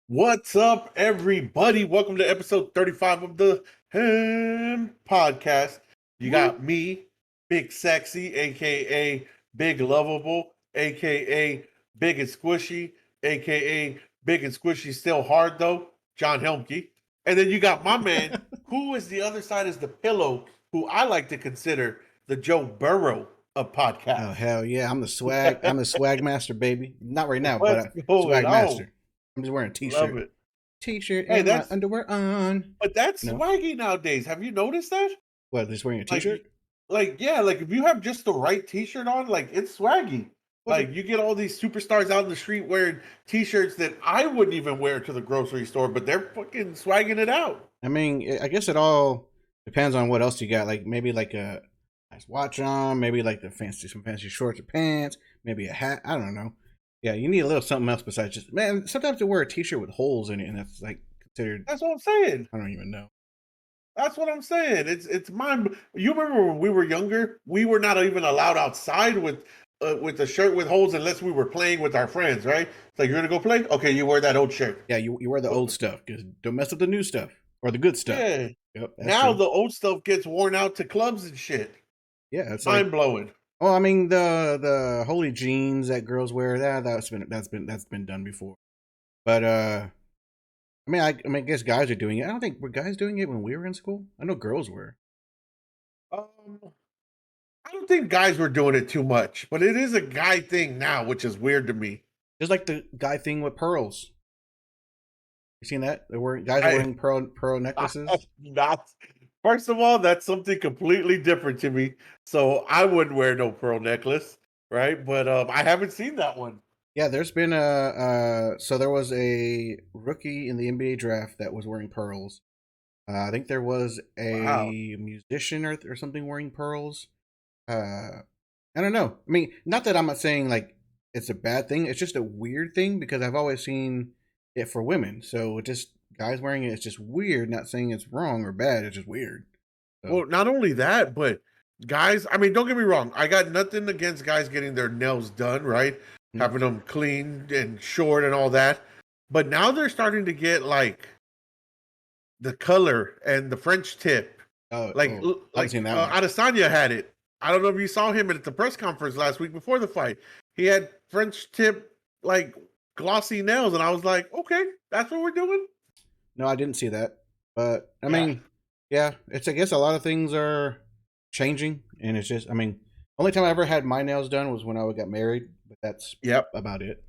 What's up, everybody? Welcome to episode 35 of the Ham Podcast. You Woo. got me, Big Sexy, aka Big Lovable, aka Big and Squishy, aka Big and Squishy Still Hard though, John Helmke. And then you got my man, who is the other side is the pillow, who I like to consider the Joe Burrow of Oh podcasts. hell yeah! I'm the swag. I'm the swag master, baby. Not right now, but What's going swag on? master. I'm just wearing a Love t-shirt, it. t-shirt, Hey, and my that's underwear on. But that's You know swaggy nowadays. Have you noticed that? what? Just wearing a Like, t-shirt. yeah, like if you have just the right T-shirt on, like it's swaggy. What? Like you get all these superstars out in the street wearing T-shirts that I wouldn't even wear to the grocery store, but they're fucking swagging it out. I mean, I guess it all depends on what else you got. Like maybe like a nice watch on, maybe like some fancy shorts or pants, maybe a hat. I don't know. Yeah, you need a little something else besides just man. Sometimes they wear a t-shirt with holes in it, and that's like considered. That's what I'm saying. I don't even know. That's what I'm saying. It's mind. You remember when we were younger, we were not even allowed outside with a shirt with holes unless we were playing with our friends, right? It's like you're gonna go play. Okay, you wear that old shirt. Yeah, you wear the old stuff because don't mess up the new stuff or the good stuff. Yeah. Yep, that's Now true. the old stuff gets worn out to clubs and shit. Yeah, it's like Mind blowing. oh, I mean the holy jeans that girls wear that's been done before. But I guess guys are doing it. I don't think were guys doing it when we were in school. I know girls were. Um, I don't think guys were doing it too much, but it is a guy thing now, which is weird to me. Just like the guy thing with pearls. You seen that? They were guys are I wearing pearl necklaces. not. First of all, that's something completely different to me. So I wouldn't wear no pearl necklace, right? But I haven't seen that one. Yeah, there's been a so there was a rookie in the NBA draft that was wearing pearls. I think there was Wow. a musician or something wearing pearls. Uh, I don't know. I mean, not that I'm not saying like it's a bad thing. It's just a weird thing because I've always seen it for women. So it just guys wearing it, it's just weird. Not saying it's wrong or bad. It's just weird. So Well, not only that, but guys, I mean, don't get me wrong. I got nothing against guys getting their nails done, right? mm, Having them clean and short and all that. But now they're starting to get like the color and the French tip. Like I haven't seen that one. Adesanya had it. I don't know if you saw him at the press conference last week before the fight. He had French tip like glossy nails, and I was like, okay, that's what we're doing. No, I didn't see that. But I Yeah. mean, yeah, it's I guess a lot of things are changing, and it's just I mean, only time I ever had my nails done was when I got married, but that's Yep. about it.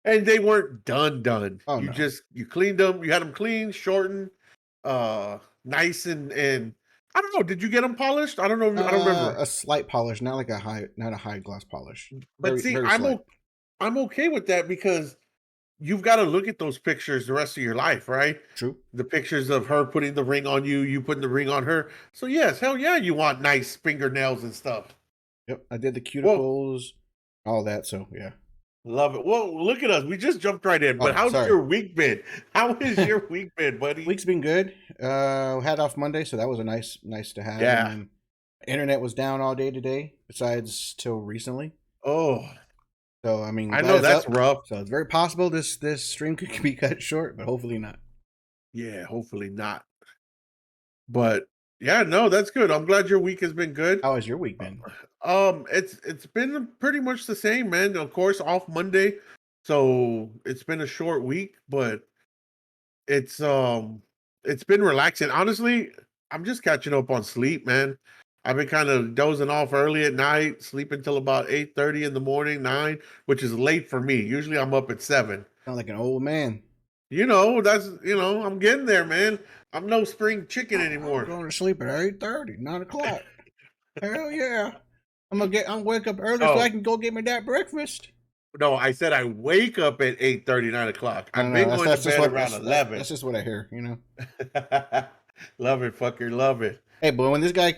And they weren't done. Oh You no. just you cleaned them. You had them clean, shortened, nice and I don't know. Did you get them polished? I don't know. I don't remember. A slight polish, not like not a high gloss polish. But Very see, very slight. I'm okay with that because you've got to look at those pictures the rest of your life, right? True. The pictures of her putting the ring on you, you putting the ring on her. So yes, hell yeah, you want nice fingernails and stuff. Yep, I did the Well, cuticles, all that. So yeah. love it. Well, look at us. We just jumped right in. But Oh, how's sorry. your week been? How has your week been, buddy? Week's been good. Had off Monday, so that was a nice to have. And Yeah. then internet was down all day today, besides till recently. Oh, So I mean, I glad know it's that's up. rough. So it's very possible this stream could be cut short, but hopefully not. Yeah, hopefully not. But yeah, no, that's good. I'm glad your week has been good. How has your week been? It's been pretty much the same, man. Of course, off Monday, so it's been a short week, but it's um it's been relaxing. Honestly, I'm just catching up on sleep, man. I've been kind of dozing off early at night, sleeping till about 8:30 in the morning, 9, which is late for me. Usually I'm up at 7. Sound like an old man. I'm getting there, man. I'm no spring chicken I'm anymore. going to sleep at 8:30, 9 o'clock. Hell yeah! I'm wake up early so I Oh, can go get me that breakfast. no, I said I wake up at 8:30, 9 o'clock. No, no, I've no. been going to That's just bed what around 11. that's just what I hear. You know. Love it, fucker, love it. Hey, but when this guy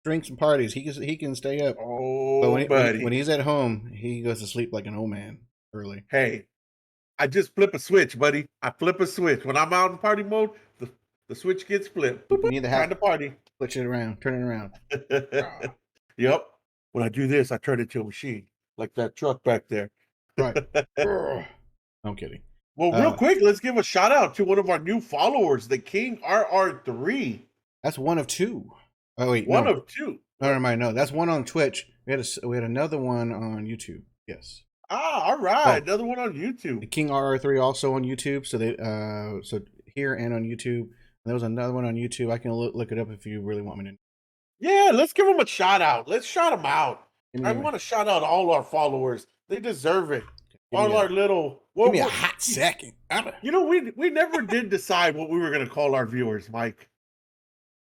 drinks and parties, he can stay up. But Oh, buddy. when he's at home, he goes to sleep like an old man early. Hey, I just flip a switch, buddy. I flip a switch. When I'm out in party mode, the switch gets flipped. Boop, You boop, need to time have to party. switch it around, turn it around. Ah, Yep. When I do this, I turn it into a machine, like that truck back there. right. Ugh. I'm kidding. Well, real quick, let's give a shout out to one of our new followers, the King RR3. That's one of two. Oh wait, One no, of two. no, never mind. No, that's one on Twitch. We had another one on YouTube. Yes. All right. Oh, Another one on the YouTube. King RR3 also on YouTube. So they so here and on YouTube. And there was another one on YouTube. I can look it up if you really want me to. Yeah, let's give them a shout out. Let's shout them out. Give I me, want to shout out all our followers. They deserve it. give me All a our little. give Well, me a hot second. you know, we never did decide what we were going to call our viewers, Mike.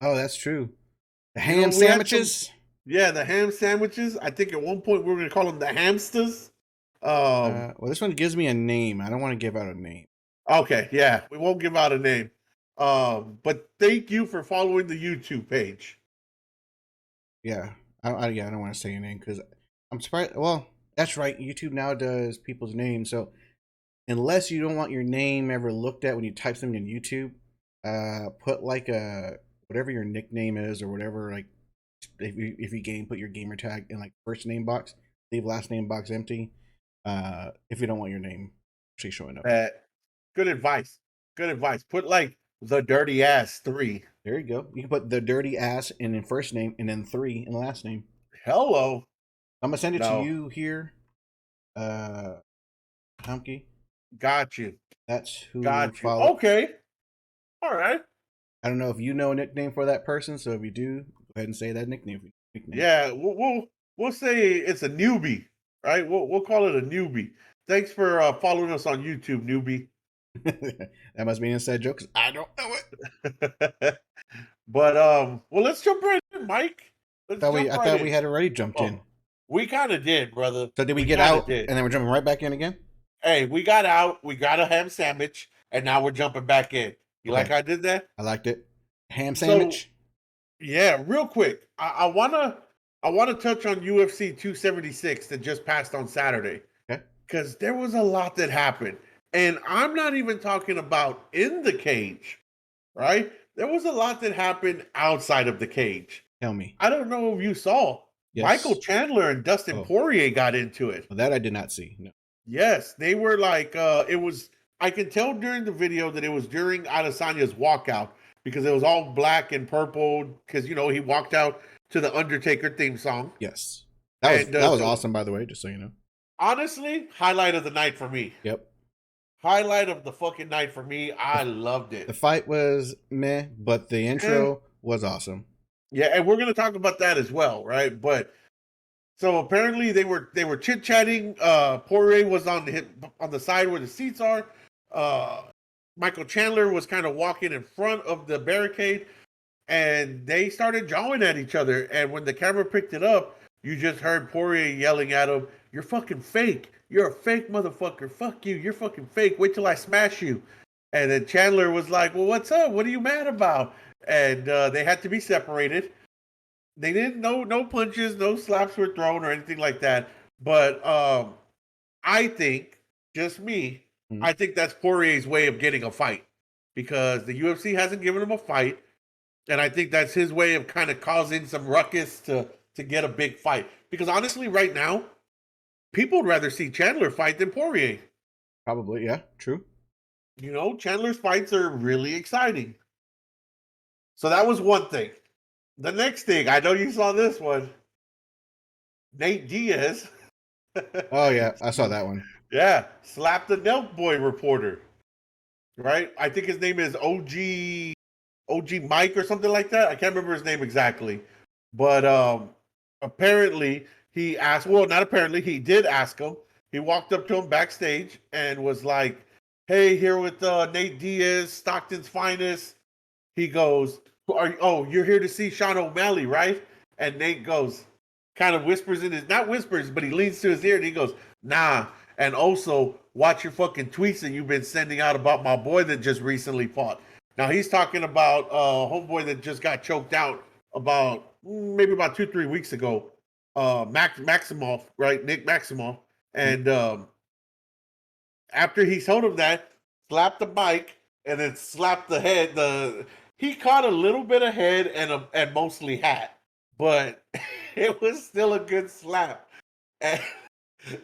Oh, that's true. The You know, ham we had some. sandwiches. Yeah, the ham sandwiches. I think at one point we were going to call them the hamsters. Well, this one gives me a name. I don't want to give out a name. Okay, yeah, we won't give out a name. But thank you for following the YouTube page. Yeah, I don't want to say your name because I'm surprised. Well, that's right. YouTube now does people's names, so unless you don't want your name ever looked at when you type something in YouTube, put like a whatever your nickname is or whatever. Like if you game, put your gamer tag in like first name box, leave last name box empty. If you don't want your name actually showing up. Good advice. Good advice. Put like the dirty ass 3. There you go. You can put the dirty ass in first name and then 3 in last name. Hello. I'm gonna send it No. to you here. Humpy. Got you. That's who Got you. follow. Okay. All right. I don't know if you know a nickname for that person, so if you do, go ahead and say that nickname. Yeah, we'll say it's a newbie, right? We'll call it a newbie. Thanks for following us on YouTube, newbie. That must be an inside joke because I don't know it. But well, let's jump right in, Mike. I thought we had already jumped in. We kind of did, brother. So did we get out and then we're jumping right back in again? Hey, we got out. We got a ham sandwich, and now we're jumping back in. You like how I did that? I liked it. Ham sandwich. So, yeah, real quick. I wanna touch on UFC 276 that just passed on Saturday. Okay. Because there was a lot that happened. And I'm not even talking about in the cage, right? There was a lot that happened outside of the cage. Tell me. I don't know if you saw. Yes. Michael Chandler and Dustin Poirier got into it. Well, that I did not see. No. Yes, they were like, it was, I can tell during the video that it was during Adesanya's walkout because it was all black and purple because, you know, he walked out to the Undertaker theme song. Yes. That was awesome, by the way, just so you know. Honestly, highlight of the night for me. Yep. Highlight of the fucking night for me. I loved it. The fight was meh, but the intro was awesome. Yeah, and we're gonna talk about that as well, right? But so apparently they were chit chatting. Poirier was on the side where the seats are. Michael Chandler was kind of walking in front of the barricade, and they started jawing at each other. And when the camera picked it up, you just heard Poirier yelling at him, "You're fucking fake. You're a fake motherfucker. Fuck you. You're fucking fake. Wait till I smash you." And then Chandler was like, "Well, what's up? What are you mad about?" And they had to be separated. They didn't, no punches, no slaps were thrown or anything like that. But I think, just me, I think that's Poirier's way of getting a fight because the UFC hasn't given him a fight. And I think that's his way of kind of causing some ruckus to get a big fight. Because honestly, right now, people would rather see Chandler fight than Poirier. Probably, yeah, true. You know, Chandler's fights are really exciting. So that was one thing. The next thing, I know you saw this one. Nate Diaz. Oh, yeah, I saw that one. Yeah, slapped the Nelk Boy reporter. Right? I think his name is OG Mike or something like that. I can't remember his name exactly. But apparently he asked, well, not apparently, he did ask him. He walked up to him backstage and was like, "Hey, here with Nate Diaz, Stockton's finest." He goes, you're here to see Sean O'Malley, right? And Nate goes, kind of whispers in his, not whispers, but he leans to his ear and he goes, "Nah. And also, watch your fucking tweets that you've been sending out about my boy that just recently fought." Now, he's talking about homeboy that just got choked out maybe about 2-3 weeks ago. Maximoff, right? Nick Maximoff. And after he told him that, slapped the mic and then slapped the head. He caught a little bit of head and mostly hat, but it was still a good slap. And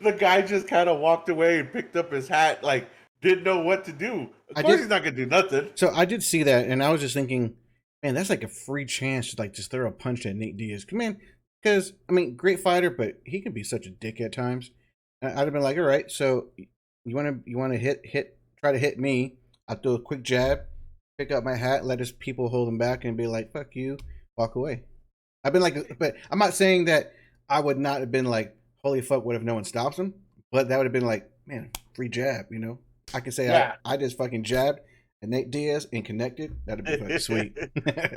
the guy just kind of walked away and picked up his hat, like didn't know what to do. Of I course, did. he's not gonna do nothing. So I did see that, and I was just thinking, man, that's like a free chance to like just throw a punch at Nate Diaz. Man, because I mean, great fighter, but he can be such a dick at times. I'd have been like, all right, so you want to try to hit me. I'll do a quick jab, pick up my hat, let his people hold him back, and be like, fuck you, walk away. I've been like, but I'm not saying that I would not have been like, holy fuck, what if no one stops him? But that would have been like, man, free jab, you know? I could say Yeah. I just fucking jabbed and Nate Diaz and connected. That'd be fucking sweet.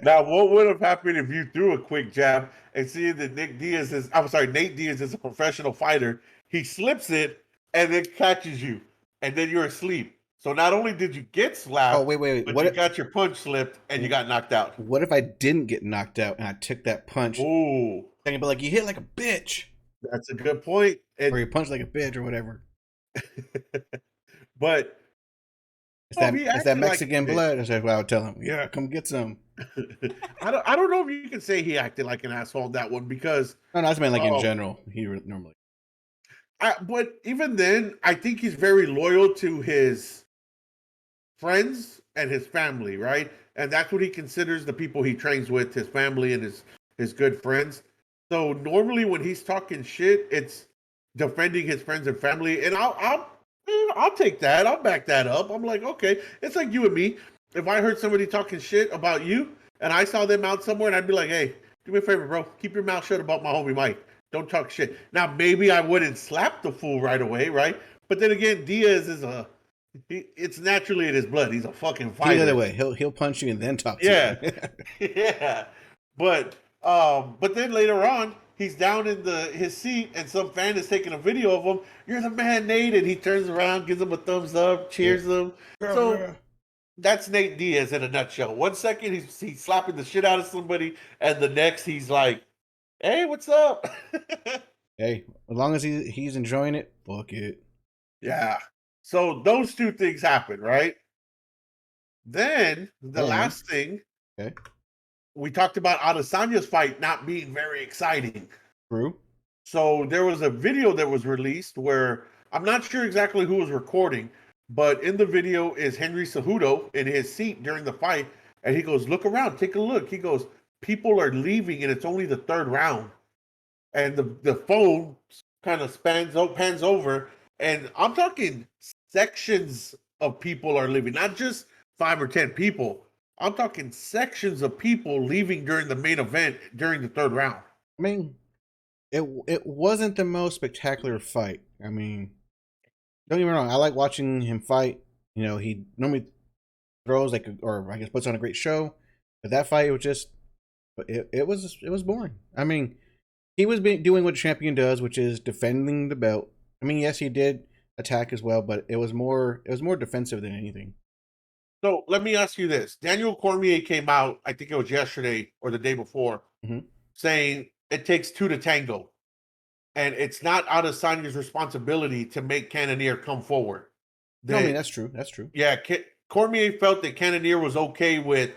Now, what would have happened if you threw a quick jab and seeing that Nate Diaz is a professional fighter, he slips it and then catches you, and then you're asleep. So not only did you get Oh slapped, wait. but you got your punch slipped and you got knocked out. What if I didn't get knocked out and I took that punch? Ooh, They can be like, you hit like a bitch, that's a good point. or And you punch like a bitch, or whatever. but It's oh, that he it's that acted like a Mexican bitch. blood. That's what I would tell him. Yeah, come get some. I don't know if you can say he acted like an asshole in that one because No, I just meant like in um general. Normally. but even then, I think he's very loyal to his friends and his family, right? And that's what he considers the people he trains with, his family and his good friends. So normally when he's talking shit, it's defending his friends and family, and I'll take that. I'll back that up. I'm like, okay, it's like you and me. If I heard somebody talking shit about you and I saw them out somewhere, and I'd be like, hey, do me a favor, bro. Keep your mouth shut about my homie Mike. Don't talk shit. Now maybe I wouldn't slap the fool right away, right? But then again, Diaz is it's naturally in his blood. He's a fucking The other fighter. way, he'll punch you and then talk to Yeah, you. yeah. But then later on, he's down in his seat, and some fan is taking a video of him. You're the man, Nate, and he turns around, gives him a thumbs up, Yeah. cheers him. So Yeah. that's Nate Diaz in a nutshell. One second he's slapping the shit out of somebody, and the next he's like, "Hey, what's up?" Hey, as long as he's enjoying it, fuck it. Yeah. So those two things happen, right? Then the Then, last thing okay, we talked about Adesanya's fight not being very exciting. true. So there was a video that was released where I'm not sure exactly who was recording, but in the video is Henry Cejudo in his seat during the fight, and he goes, "Look around, take a look." He goes, "People are leaving, and it's only the third round." And the phone kind of pans over, and I'm talking sections of people are leaving, not just 5 or 10 people. I'm talking sections of people leaving during the main event during the third round. I mean, it wasn't the most spectacular fight. I mean, don't get me wrong. I like watching him fight. You know, he normally throws like, or I guess puts on a great show. But that fight was just, it was boring. I mean, he was doing what a champion does, which is defending the belt. I mean, yes, he did attack as well, but it was more defensive than anything. So let me ask you this. Daniel Cormier came out, I think it was yesterday or the day before, Hmm. saying it takes two to tango. And it's not Adesanya's responsibility to make Cannonier come forward. No, I mean That, that's true. That's true. yeah, Cormier felt that Cannonier was okay with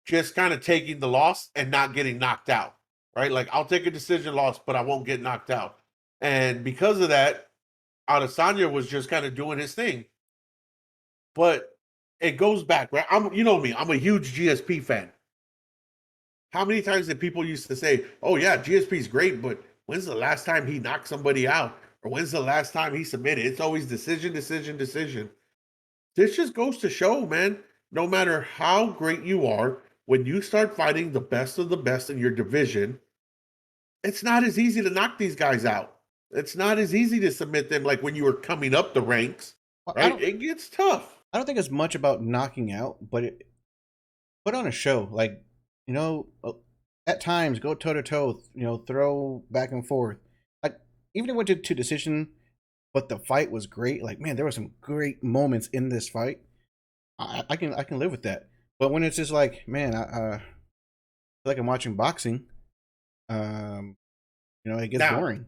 just kind of taking the loss and not getting knocked out, right? Like, I'll take a decision loss, but I won't get knocked out. And because of that, Adesanya was just kind of doing his thing. But it goes back, right? You know me, I'm a huge GSP fan. How many times did people used to say, "Oh yeah, GSP's great, but when's the last time he knocked somebody out? Or when's the last time he submitted?" It's always decision, decision, decision. This just goes to show, man, no matter how great you are, when you start fighting the best of the best in your division, it's not as easy to knock these guys out. It's not as easy to submit them like when you were coming up the ranks, Well, I right? don't. It gets tough. I don't think it's much about knocking out, but put on a show. Like, you know, at times go toe to toe. You know, throw back and forth. Like, even if it went to decision, but the fight was great. Like, man, there were some great moments in this fight. I can live with that. But when it's just like, man, I feel like I'm watching boxing. Um, it gets Now, boring.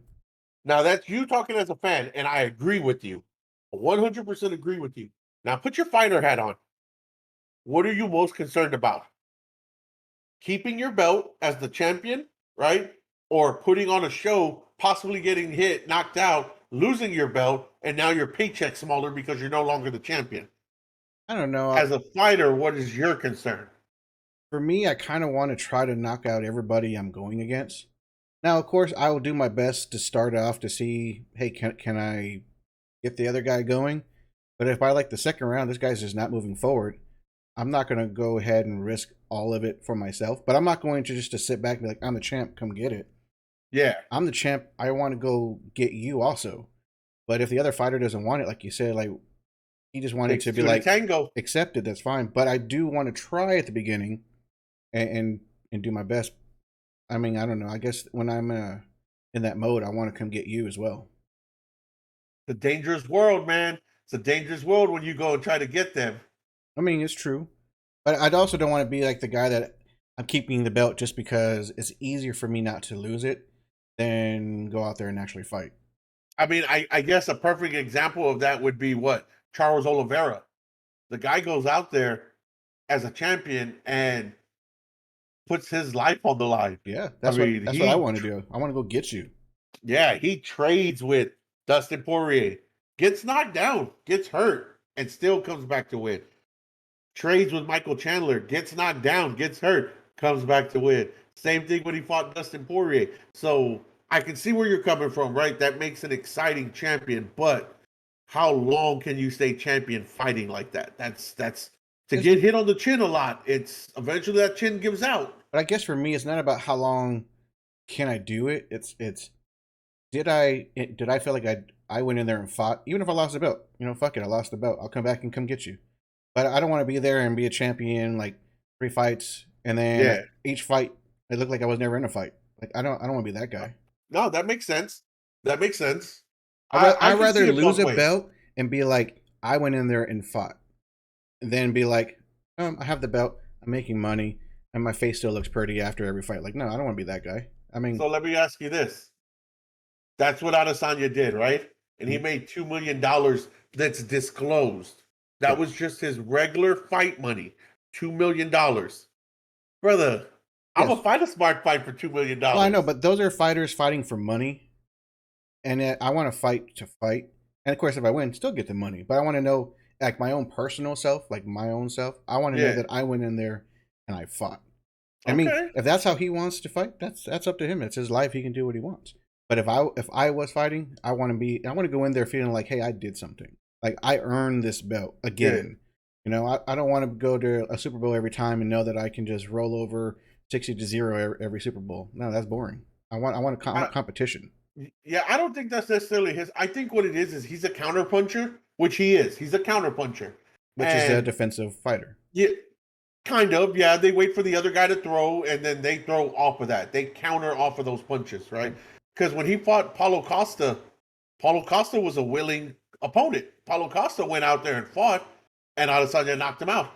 now that's you talking as a fan, and I agree with you. 100% agree with you. Now put your fighter hat on. What are you most concerned about? Keeping your belt as the champion, right? Or putting on a show, possibly getting hit, knocked out, losing your belt, and now your paycheck's smaller because you're no longer the champion. I don't know. As a fighter, what is your concern? For me, I kind of want to try to knock out everybody I'm going against. Now, of course, I will do my best to start off to see, hey, can I get the other guy going? But if by like the second round, this guy's just not moving forward, I'm not going to go ahead and risk all of it for myself. But I'm not going to just to sit back and be like, I'm the champ, come get it. Yeah. I'm the champ. I want to go get you also. But if the other fighter doesn't want it, like you said, like he just wanted Takes to be two to like tango. accepted, that's fine. But I do want to try at the beginning and do my best. I mean, I don't know. I guess when I'm in that mode, I want to come get you as well. The dangerous world, man. It's a dangerous world when you go and try to get them. I mean, it's true. But I also don't want to be like the guy that I'm keeping the belt just because it's easier for me not to lose it than go out there and actually fight. I mean, I guess a perfect example of that would be what? Charles Oliveira. The guy goes out there as a champion and puts his life on the line. Yeah, I mean, that's what I want to do. I want to go get you. yeah, he trades with Dustin Poirier, gets knocked down, gets hurt, and still comes back to win. Trades with Michael Chandler, gets knocked down, gets hurt, comes back to win. Same thing when he fought Dustin Poirier. So I can see where you're coming from, right? That makes an exciting champion, but how long can you stay champion fighting like that? That's to get hit on the chin a lot. It's eventually that chin gives out. But I guess for me, it's not about how long can I do it. It's did I feel like I went in there and fought, even if I lost the belt. You know, fuck it, I lost the belt. I'll come back and come get you. But I don't want to be there and be a champion like 3 fights and then each fight it looked like I was never in a fight. Like I don't want to be that guy. No, that makes sense. That makes sense. I'd rather lose a belt and be like I went in there and fought, than be like I have the belt, I'm making money, and my face still looks pretty after every fight. Like no, I don't want to be that guy. I mean, so let me ask you this: that's what Adesanya did, right? And he made $2 million that's disclosed. That was just his regular fight money, $2 million. Brother, I'm gonna fight a smart fight for $2 million. Well, I know, but those are fighters fighting for money, and I want to fight to fight. And of course, if I win, still get the money. But I want to know, like my own personal self, like my own self. I want to know that I went in there and I fought. I mean, if that's how he wants to fight, that's up to him. It's his life. He can do what he wants. But if I was fighting, I want to go in there feeling like, hey, I did something. Like I earned this belt again. You know, I don't want to go to a Super Bowl every time and know that I can just roll over 60-0 every Super Bowl. No, that's boring. I want a competition. Yeah, I don't think that's necessarily his. I think what it is he's a counterpuncher, which he is. He's a counterpuncher, which is a defensive fighter. Yeah, kind of. Yeah, they wait for the other guy to throw, and then they throw off of that. They counter off of those punches, right? Because when he fought Paulo Costa was a willing opponent. Paulo Costa went out there and fought, and Adesanya knocked him out.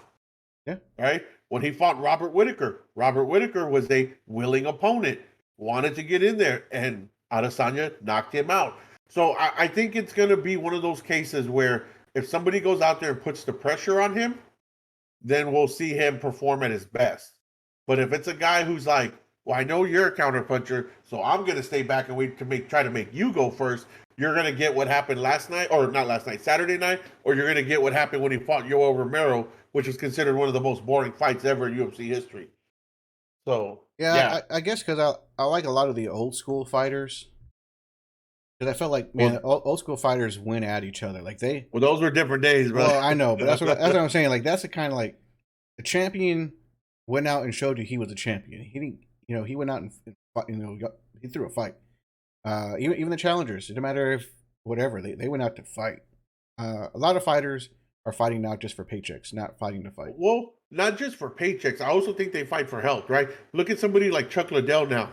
Yeah. Right? When he fought Robert Whittaker was a willing opponent, wanted to get in there, and Adesanya knocked him out. So I think it's going to be one of those cases where if somebody goes out there and puts the pressure on him, then we'll see him perform at his best. But if it's a guy who's like, well, I know you're a counterpuncher, so I'm going to stay back and wait to try to make you go first. You're going to get what happened Saturday night, or you're going to get what happened when he fought Yoel Romero, which is considered one of the most boring fights ever in UFC history. So, I guess because I like a lot of the old school fighters. Because I felt like, man, old school fighters win at each other. Like well, those were different days, bro. Well, I know, but that's what I'm saying. Like that's the kind of like the champion went out and showed you he was a champion. He didn't, he went out and fought, he threw a fight. Even the challengers, it didn't matter if whatever they went out to fight. A lot of fighters are fighting now just for paychecks, not fighting to fight. Well, not just for paychecks. I also think they fight for health, right? Look at somebody like Chuck Liddell now,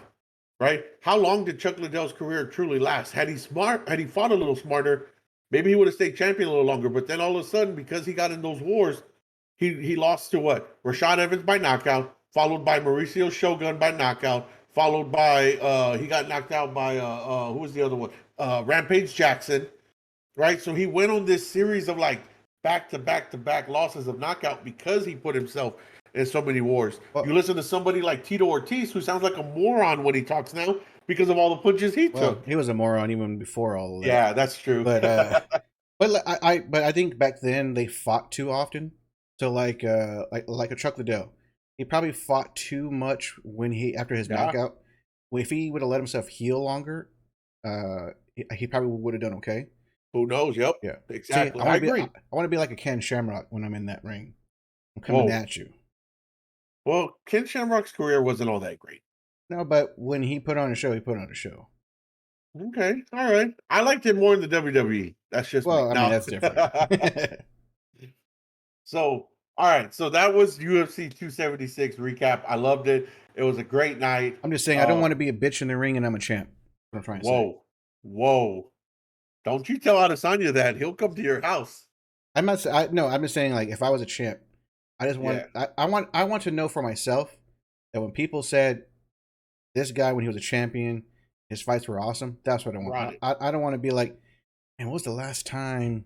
right? How long did Chuck Liddell's career truly last? Had he fought a little smarter, maybe he would have stayed champion a little longer. But then all of a sudden, because he got in those wars, he lost to what? Rashad Evans by knockout, followed by Mauricio Shogun by knockout, followed by he got knocked out by who was the other one? Rampage Jackson, right? So he went on this series of like back losses of knockout because he put himself in so many wars. You listen to somebody like Tito Ortiz, who sounds like a moron when he talks now because of all the punches he Well, took. he was a moron even before all of that. Yeah, that's true. But but I think back then they fought too often. So like a Chuck Liddell, he probably fought too much when he after his Yeah. knockout. If he would have let himself heal longer, he probably would have done okay. Who knows? Yep. Yeah. See, Exactly. I agree. I want to be like a Ken Shamrock when I'm in that ring. I'm coming Whoa. at you. Well, Ken Shamrock's career wasn't all that great. No, but when he put on a show, he put on a show. Okay. All right. I liked him more in the WWE. That's just me. Well, I mean No. that's different. So, all right. So that was UFC 276 recap. I loved it. It was a great night. I'm just saying I don't want to be a bitch in the ring and I'm a champ. That's what I'm trying to say. Whoa. Whoa. Don't you tell Adesanya that. He'll come to your house. I'm not. No, I'm just saying like if I was a champ, I just want. Yeah. I want to know for myself that when people said this guy when he was a champion, his fights were awesome. That's what I want. Right. I don't want to be like, and what was the last time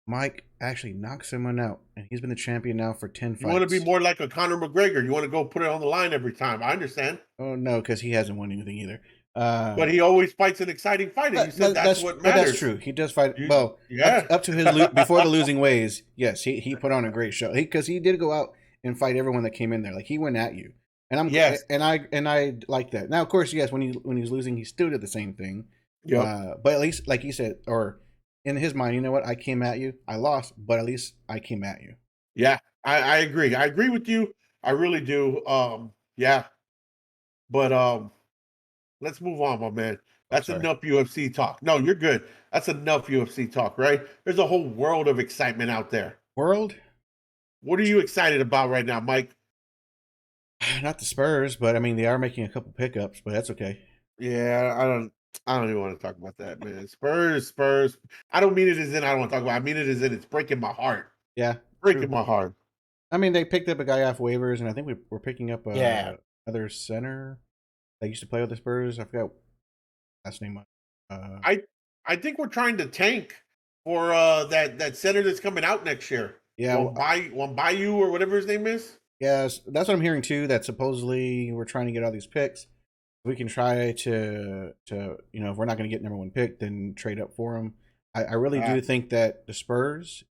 Mike actually knocked someone out and he's been the champion now for 10 You want to fights? be more like a Conor McGregor. You want to go put it on the line every time. I understand. Oh no, because he hasn't won anything either. But he always fights an exciting fight, and you said that's what but matters. that's true. He does fight You- well. yeah. Up to his before the losing ways. Yes, he put on a great show. Because he did go out and fight everyone that came in there. Like he went at you, and Yes. and I like that. Now, of course, yes, when he's losing, he still did the same thing. Yep. But at least, like he said, or in his mind, you know what? I came at you. I lost, but at least I came at you. Yeah. I agree. I agree with you. I really do. Yeah. But let's move on, my man. Oh, That's sorry. enough UFC talk. No, you're good. That's enough UFC talk, right? There's a whole world of excitement out there. World, What are you excited about right now, Mike? not the Spurs, but I mean they are making a couple pickups, but that's okay. Yeah, I don't even want to talk about that, man. Spurs. I don't mean it as in I don't want to talk about it. I mean it as in it's breaking my heart. Yeah, Breaking true. my heart. I mean, they picked up a guy off waivers, and I think we're picking up Yeah. another center that used to play with the Spurs. I forgot last name. I think we're trying to tank for that center that's coming out next year. Yeah, Wambayu or whatever his name is. yeah, that's what I'm hearing too. That supposedly we're trying to get all these picks. We can try to if we're not going to get number one pick, then trade up for him. I really do think that the Spurs,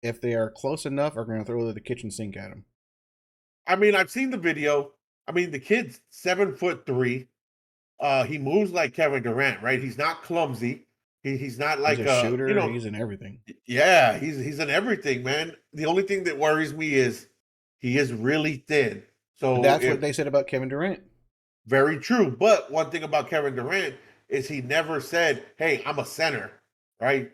if they are close enough, are going to throw the kitchen sink at him. I mean, I've seen the video. I mean, the kid's 7'3". He moves like Kevin Durant, right? He's not clumsy. He's not like He's a shooter. you know, He's in everything. yeah, he's in everything, man. The only thing that worries me is he is really thin. So But that's what they said about Kevin Durant. very true. But one thing about Kevin Durant is he never said, "Hey, I'm a center," right?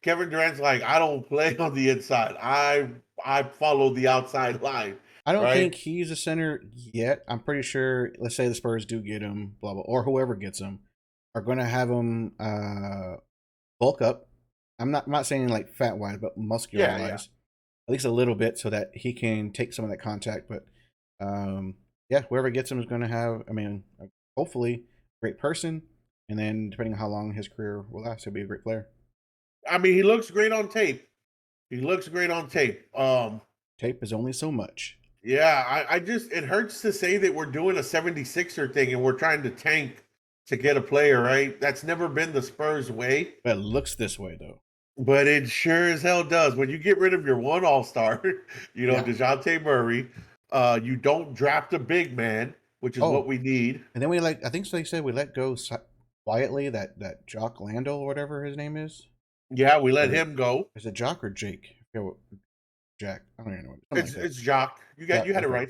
Kevin Durant's like, I don't play on the inside. I follow the outside line. I don't right? think he's a center yet. I'm pretty sure. Let's say the Spurs do get him, blah blah, or whoever gets him, are going to have him bulk up. I'm not saying like fat wise, but muscular wise, at least a little bit, so that he can take some of that contact. But yeah, whoever gets him is going to have. I mean, hopefully, a great person, and then depending on how long his career will last, he'll be a great player. I mean, he looks great on tape. He looks great on tape. Tape is only so much. Yeah, I just it hurts to say that we're doing a 76er thing and we're trying to tank to get a player, right? That's never been the Spurs way. But it looks this way though. But it sure as hell does. When you get rid of your one all-star, Yeah. DeJounte Murray, you don't draft a big man, which is what we need. And then I think they said we let go quietly that Jock Landell or whatever his name is. Yeah, we let him go. Is it Jock or Jake? Jack. I don't even know. It's Jock. You had it right.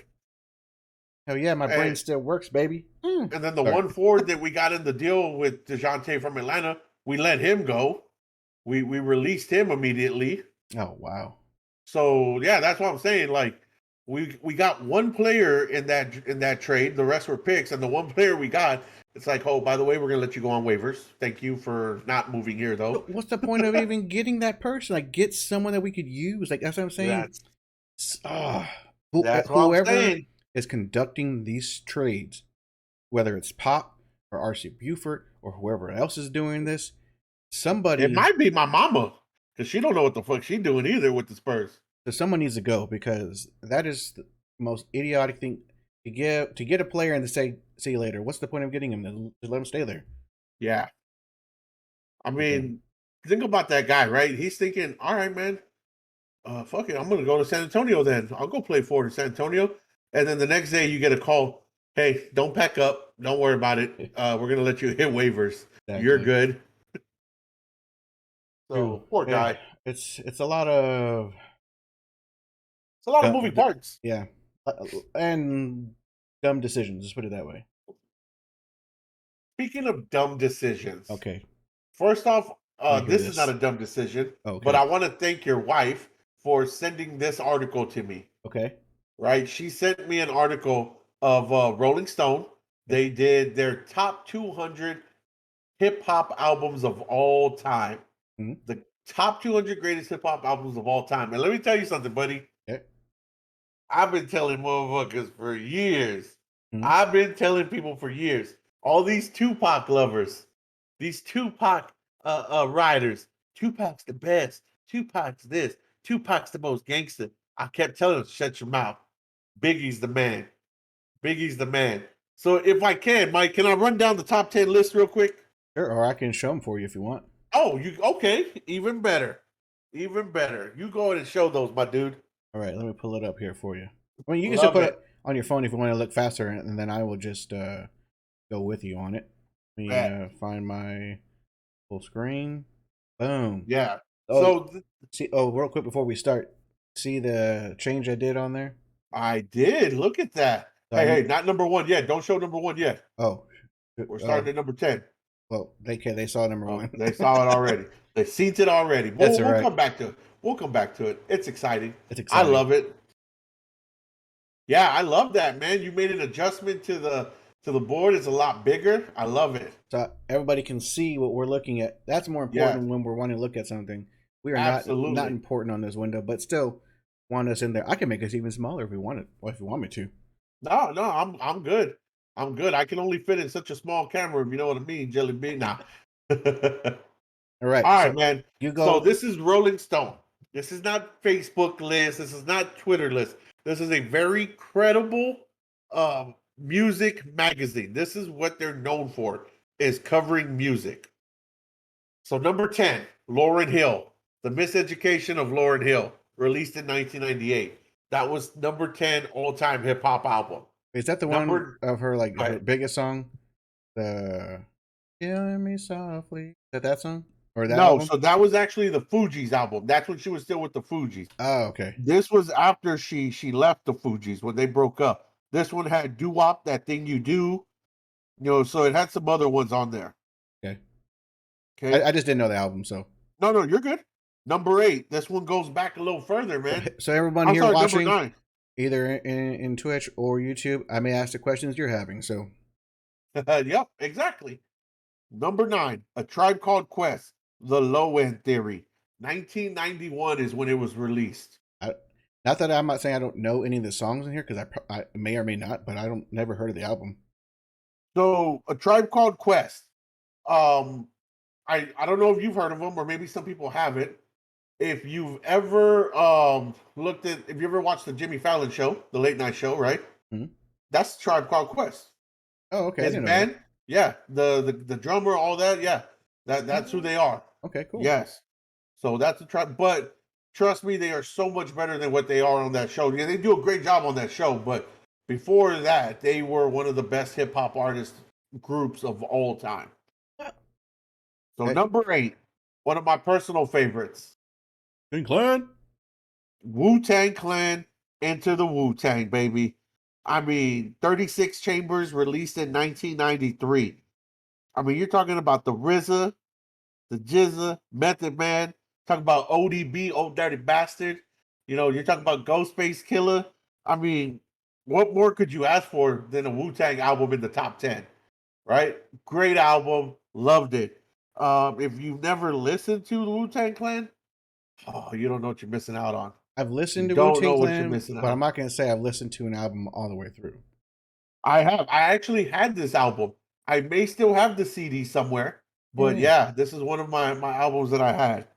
Oh yeah, my brain still works, baby. And then the one forward that we got in the deal with DeJounte from Atlanta, we let him go. We released him immediately. Oh wow. So yeah, that's what I'm saying. Like we got one player in that trade. The rest were picks, and the one player we got, it's like, oh, by the way, we're gonna let you go on waivers. Thank you for not moving here, though. But what's the point of even getting that person? Like, get someone that we could use. Like that's what I'm saying. That's what I'm saying. Is conducting these trades, whether it's Pop or RC Buford or whoever else is doing this, somebody. It might be my mama because she don't know what the fuck she's doing either with the Spurs. So someone needs to go because that is the most idiotic thing. to get a player and to say see you later. What's the point of getting him? To let him stay there. Yeah. I Okay. mean, think about that guy, right? He's thinking, all right, man, fuck it, I'm gonna go to San Antonio then. I'll go play for San Antonio. And then the next day you get a call, hey, don't pack up, don't worry about it. We're gonna let you hit waivers. You're Exactly. good. True. So poor Yeah. guy. It's a lot of It's a lot of du- moving du- parts. yeah, and dumb decisions. Let's put it that way. Speaking of dumb decisions, Okay. first off, I hear this is not this. a dumb decision, but Okay. I want to thank your wife for sending this article to me. Okay. Right? She sent me an article of Rolling Stone. Okay. They did their top 200 hip hop albums of all time. Mhm. The top 200 greatest hip hop albums of all time. And let me tell you something, buddy. Okay. I've been telling motherfuckers for years. Mhm. I've been telling people for years. All these Tupac lovers, these Tupac riders. Tupac's the best. Tupac's this. Tupac's the most gangster. I kept telling them, shut your mouth. Biggie's the man. Biggie's the man. So if I can, Mike, can I run down the top 10 list real quick? Sure. Or I can show them for you if you want. Oh, you okay? Even better. Even better. You go ahead and show those, my dude. All right. Let me pull it up here for you. I mean, you can still Love put it. it on your phone if you want to look faster, and then I will just go with you on it. Let me Bet. find my full screen. Boom. Yeah. Oh, So see. Oh, real quick before we start, see the change I did on there. I did. Look at that. So Hey, not number one yet. Don't show number one yet. oh, We're starting oh, at number 10. well, they saw number Oh, one. they saw it already. They've seen it already. That's We'll all we'll right. come back to it. We'll come back to it. It's exciting. It's I exciting. love it. Yeah, I love that, man. You made an adjustment to the board. It's a lot bigger. I love it. So everybody can see what we're looking at. That's more Yeah, important when we're wanting to look at something. We are not absolutely. important on this window, but still want us in there. I can make us even smaller if we want it, or if you want me to. No, no, I'm good. I'm good. I can only fit in such a small camera, if you know what I mean, Jelly Bean. Nah. All All right. right, So man. you So go. this is Rolling Stone. This is not Facebook list. This is not Twitter list. This is a very credible music magazine. This is what they're known for, is covering music. So number 10, Lauryn Hill, The Miseducation of Lauryn Hill, released in 1998. That was number 10 all-time hip hop album. Is that the one Number of her like Go her ahead. biggest song? The Killing Me Softly. Is that song or that No, album? so that was actually the Fugees album. That's when she was still with the Fugees. Oh, okay. This was after she left the Fugees when they broke up. This one had Doo Wop, That Thing You Do, so it had some other ones on there. Okay. Okay. I just didn't know the album, so No, no, you're good. Number 8. This one goes back a little further, man. so everyone I'm here sorry, number watching 9. either in Twitch or YouTube, I may ask the questions you're having. So Yep, exactly. Number 9, A Tribe Called Quest, The Low End Theory. 1991 is when it was released. I, not that I'm not saying I don't know any of the songs in here because I may or may not, but I don't never heard of the album. So, A Tribe Called Quest. Um, I don't know if you've heard of them, or maybe some people haven't. If you've ever if you ever watched the Jimmy Fallon show, the late night show, right? Mhm. That's Tribe Called Quest. Oh, okay, I His didn't know that. band, yeah, the drummer, all that, yeah, that's who they are. Okay, cool. Yes. So that's a tribe, but trust me, they are so much better than what they are on that show. Yeah, they do a great job on that show, but before that, they were one of the best hip hop artist groups of all time. So Okay. number 8, one of my personal favorites, Incline. Wu-Tang Clan, Enter the Wu-Tang, baby. I mean, 36 Chambers, released in 1993. I mean, you're talking about the RZA, the Jizza, Method Man, talk about ODB, Old Dirty Bastard. You're talking about Ghostface Killer. I mean, what more could you ask for than a Wu-Tang album in the top 10, right? Great album. Loved it. If you've never listened to the Wu-Tang Clan, oh, you don't know what you're missing out on. I've You listened to Wu don't Tang know what you're Clan, missing but I'm out. not gonna say I've listened to an album all the way through. I have. I actually had this album. I may still have the CD somewhere, but Yeah. yeah, this is one of my albums that I had.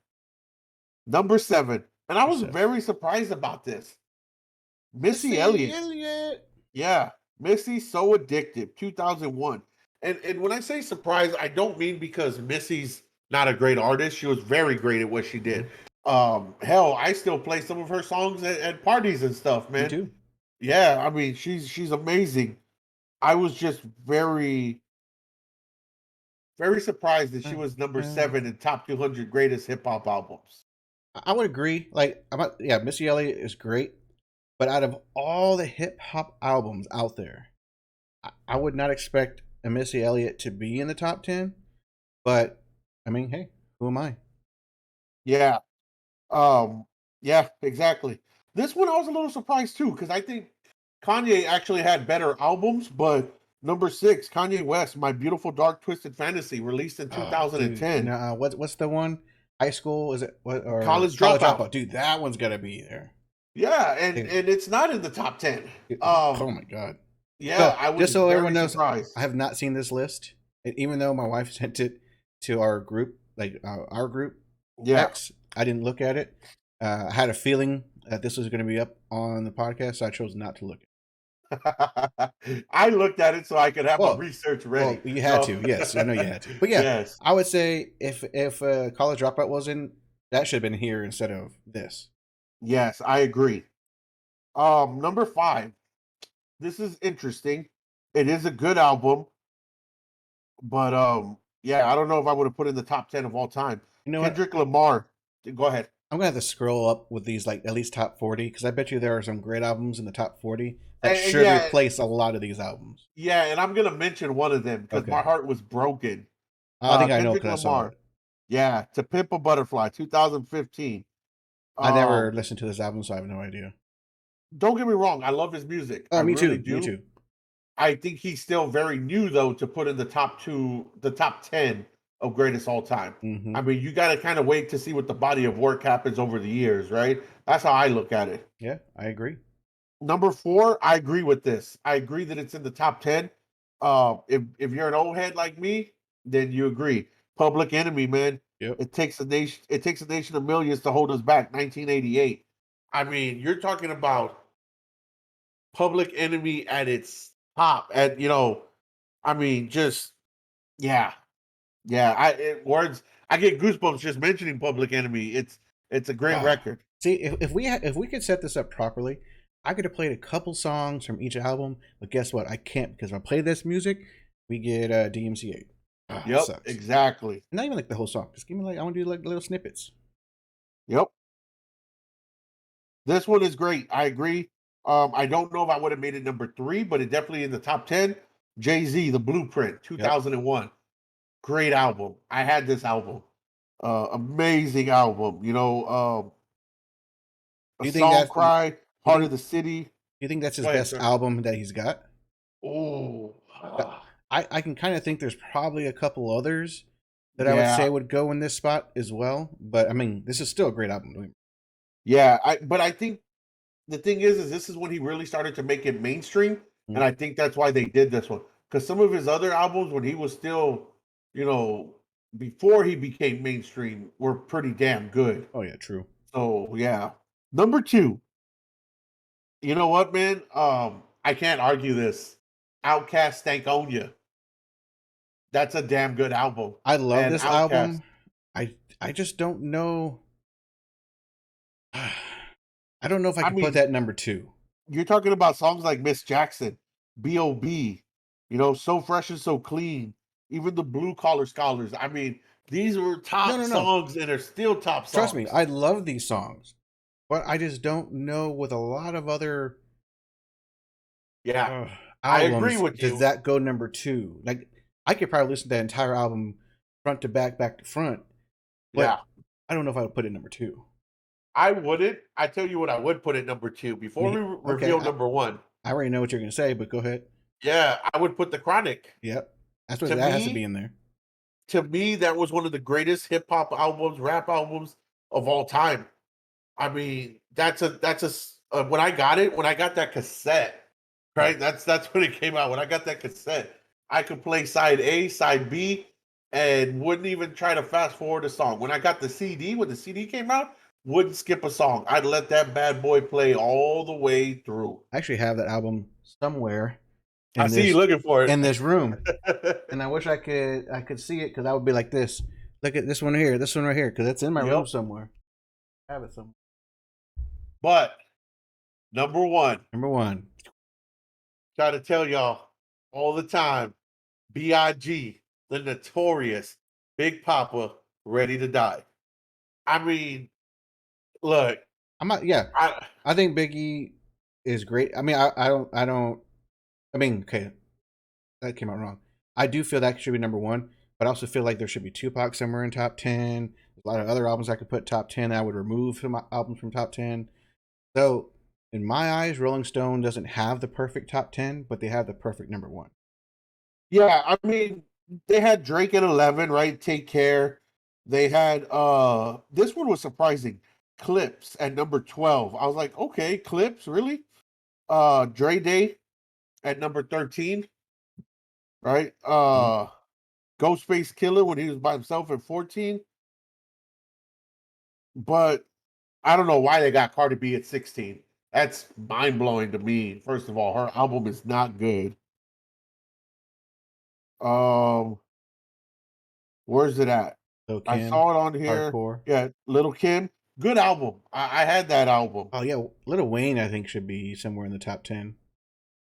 Number 7, and I was Yourself. very surprised about this. Missy Missy Elliott. Elliott. Yeah, Missy So Addictive, 2001. And when I say surprise, I don't mean because Missy's not a great artist. She was very great at what she did. Mhm. Hell, I still play some of her songs at parties and stuff, Me man. too. Yeah, I mean, she's amazing. I was just very surprised that she Uh, was number uh, 7 in top 200 greatest hip hop albums. I would agree. Like, yeah, Missy Elliott is great, but out of all the hip hop albums out there, I would not expect a Missy Elliott to be in the top 10. But I mean, hey, who am I? Yeah. Um, yeah, exactly. This one I was a little surprised too, because I think Kanye actually had better albums, but number 6, Kanye West, My Beautiful Dark Twisted Fantasy, released in Oh, dude, 2010. no, what's the one? High school is it what or College college Dropout. dropout? Dude, that one's gotta be there. Yeah, and Dude, and it's not in the top 10. oh my god. Yeah, So I was just so everyone very knows, I surprised. have not seen this list, and even though my wife sent it to our group, like our group Yeah. text, I didn't look at it. I had a feeling that this was going to be up on the podcast, so I chose not to look. I looked at it so I could have my Well, research ready. well, you had So to. Yes, I know you had to. But yeah, yes. I would say if College Dropout was in, that should have been here instead of this. Yes, I agree. Number 5. This is interesting. It is a good album, but yeah, I don't know if I would have put it in the top 10 of all time. You know what? Kendrick Lamar. Go ahead. I'm gonna have to scroll up with these like at least top 40 because I bet you there are some great albums in the top 40 that And should yeah, replace a lot of these albums. yeah, and I'm gonna mention one of them because my Okay, heart was broken. I think I know Kendrick because I saw Lamar. it. Yeah, To Pimp a Butterfly, 2015. I never Um, listened to this album, so I have no idea. don't get me wrong, I love his music. I Oh, me really too. Me do. too. I think he's still very new though to put in the top 10 of greatest all time. Hmm. I mean, you got to kind of wait to see what the body of work happens over the years, right? That's how I look at it. Yeah, I agree. Number 4, I agree with this. I agree that it's in the top 10. If you're an old head like me, then you agree. Public Enemy, man. Yep. It takes a nation of millions to hold us back. 1988. I mean, you're talking about Public Enemy at its top. At I mean, just yeah, yeah. Words. I get goosebumps just mentioning Public Enemy. It's a great Ah, record. see, if we could set this up properly, I could have played a couple songs from each album. But guess what? I can't because if I play this music, we get DMCA. Ah, Yep, sucks. exactly. Not even like the whole song. Just give me like I want to do like little snippets. Yep. This one is great. I agree. I don't know if I would have made it number 3, but it definitely in the top 10. Jay Z, The Blueprint, Yep. 2001. Great album. I had this album. Amazing album. A Do you think Song that's you Cry, Heart of think the City. you think that's his Go ahead, best sir. album that he's got? Oh, I can kind of think there's probably a couple others that I would yeah, say would go in this spot as well. But I mean, this is still a great album. yeah. But I think the thing is this is when he really started to make it mainstream, Mhm. and I think that's why they did this one. Because some of his other albums, when he was still, you know, before he became mainstream, were pretty damn good. Oh yeah, true. So yeah, number 2. You know what, man? I can't argue this. Outcast Stankonia. That's a damn good album. I love And this Outcast. album. I just don't know. I don't know if I I could put mean, that number two. you're talking about songs like Miss Jackson, B.O.B., So Fresh and So Clean, even the Blue Collar Scholars. I mean, these were No, top no, no. songs and are still top Trust me, songs. I love these songs, but I just don't know with a lot of other Yeah, uh, I agree albums with does you. that go number two. Like I could probably listen to that entire album front to back, back to front, Yeah, but I don't know if I would put it number two. I wouldn't. I tell you what, I would put it number 2 before we Me, okay, reveal number 1. I already know what you're gonna say, but go ahead. Yeah, I would put The Chronic. Yep, that's what To that has to be me, in there. that was one of the greatest hip hop albums, rap albums of all time. I mean, when I got it, when I got that cassette, Yeah. right? That's when it came out. When I got that cassette, I could play side A, side B, and wouldn't even try to fast forward a song. When I got the CD, when the CD came out, wouldn't skip a song. I'd let that bad boy play all the way through. I actually have that album somewhere. I in see you this looking for in it. this room, and I wish I could see it because I would be like this. Look at this one here, this one right here, because it's in my room Yep. somewhere. I have it somewhere. But number one, Number one. try to tell y'all all the time, B.I.G, the notorious Big Papa, ready to die. I mean, look, I'm not. Yeah, I I think Biggie is great. I mean, I don't. I mean, okay, that came out wrong. I do feel that should be number one, but I also feel like there should be Tupac somewhere in top 10. There's a lot of other albums I could put top 10 that I would remove from albums from top 10. So, in my eyes, Rolling Stone doesn't have the perfect top 10, but they have the perfect number one. yeah, I mean, they had Drake at 11, right? Take Care. They had this one was surprising. Clips at number 12. I was like, okay, Clips, really? Dre Day at number 13, right? Mhm. Ghostface Killer when he was by himself at 14. But I don't know why they got Cardi B at 16. That's mind blowing to me. First of all, her album is not good. Um, where's it at? Lil I Kim, saw it on here. Hardcore. Yeah, Little Kim, good album. I had that album. Oh yeah, Lil Wayne I think should be somewhere in the top 10.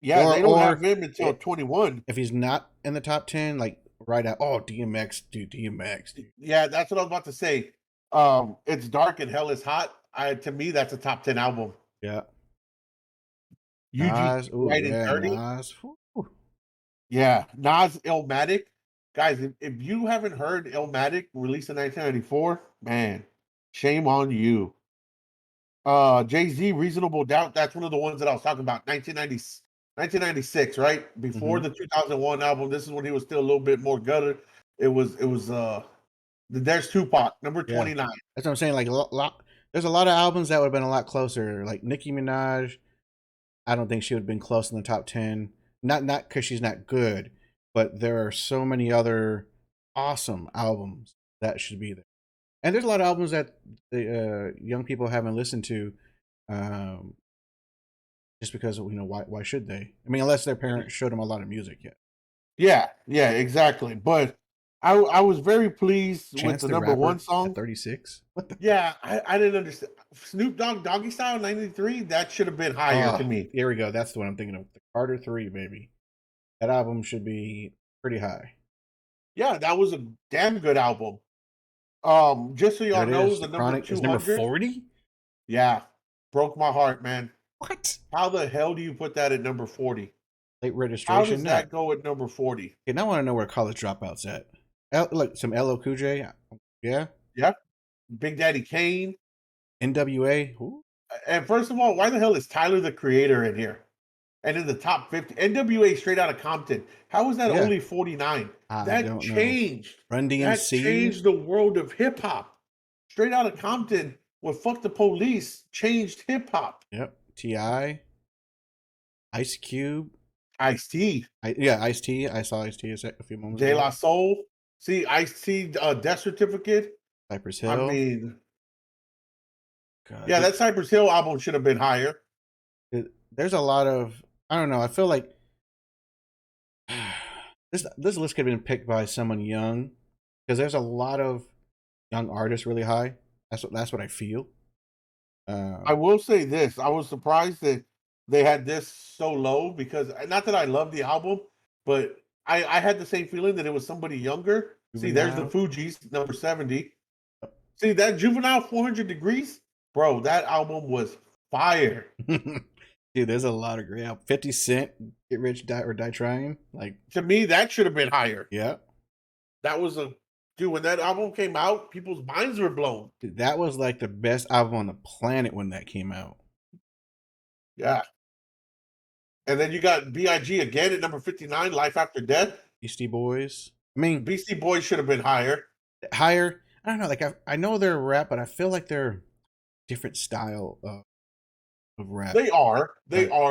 Yeah, Or they don't have or him until i- 21. if he's not in the top 10, like right out. Oh, DMX, dude, DMX, dude. Yeah, that's what I was about to say. It's Dark and Hell is Hot. To me, that's a top 10 album. Yeah. UGK Nas. Oh Right and yeah, Dirty. Nas. Whew. Yeah, Nas Illmatic. Guys, if you haven't heard Illmatic released in 1994, man, shame on you. Jay-Z Reasonable Doubt, that's one of the ones that I was talking about. 1996, right? Before Mm-hmm. the 2001 album. This is when he was still a little bit more gutted. It was there's Tupac, number Yeah, 29. that's what I'm saying. Like there's a lot of albums that would have been a lot closer. Like Nicki Minaj, I don't think she would have been close in the top 10. Not because she's not good, but there are so many other awesome albums that should be there. And there's a lot of albums that the young people haven't listened to, um, just because why should they? I mean, unless their parents showed them a lot of music yet. Yeah, yeah, exactly. But I was very pleased with Chance the the number one Rapper at song. 36. What the? Yeah, I didn't understand. Snoop Dogg Doggy Style 93, that should have been higher to Oh, me. here we go. That's the one I'm thinking of. The Carter 3, baby. That album should be pretty high. Yeah, that was a damn good album. Just so There y'all it know, is. the The number Chronic is number 200, 40. yeah, broke my heart, man. What? How the hell do you put that at number 40? Late How registration? does No. that go at number 40? Okay, now I want to know where College Dropout's at. Look, some LL Cool J. Yeah. Yeah, Big Daddy Kane. NWA. Ooh, And first of all, why the hell is Tyler the Creator in here? And in the top 50, NWA straight out of Compton. How was that yeah. only 49? I That don't know. changed. Run That DMC. changed the world of hip hop. Straight out of Compton with Fuck the Police changed hip hop. Yep. Ti. Ice Cube. Ice T, Yeah, Ice T. I saw Ice T a few moments De ago. La Soul. See, Ice T, Death Certificate. Cypress I Hill. mean, God, yeah, that Cypress Hill album should have been higher. there's a lot of. I don't know. I feel like this list could have been picked by someone young because there's a lot of young artists really high. That's what I feel. I Um, will say this: I was surprised that they had this so low because not that I love the album, but I had the same feeling that it was somebody younger. See, there's the Juvenile. Fugees, number 70. See that Juvenile 400 Degrees, bro. That album was fire. Dude, there's a lot of great albums. 50 Cent, Get Rich Die or Die Trying. Like, To me, that should have been higher. yeah. That was a dude when that album came out, people's minds were blown. Dude, that was like the best album on the planet when that came out. Yeah. And then you got B.I.G. again at number 59, Life After Death. Beastie Boys. I mean, Beastie Boys should have been higher. higher. I don't know. Like, I know they're rap, but I feel like they're different style of rap. They are,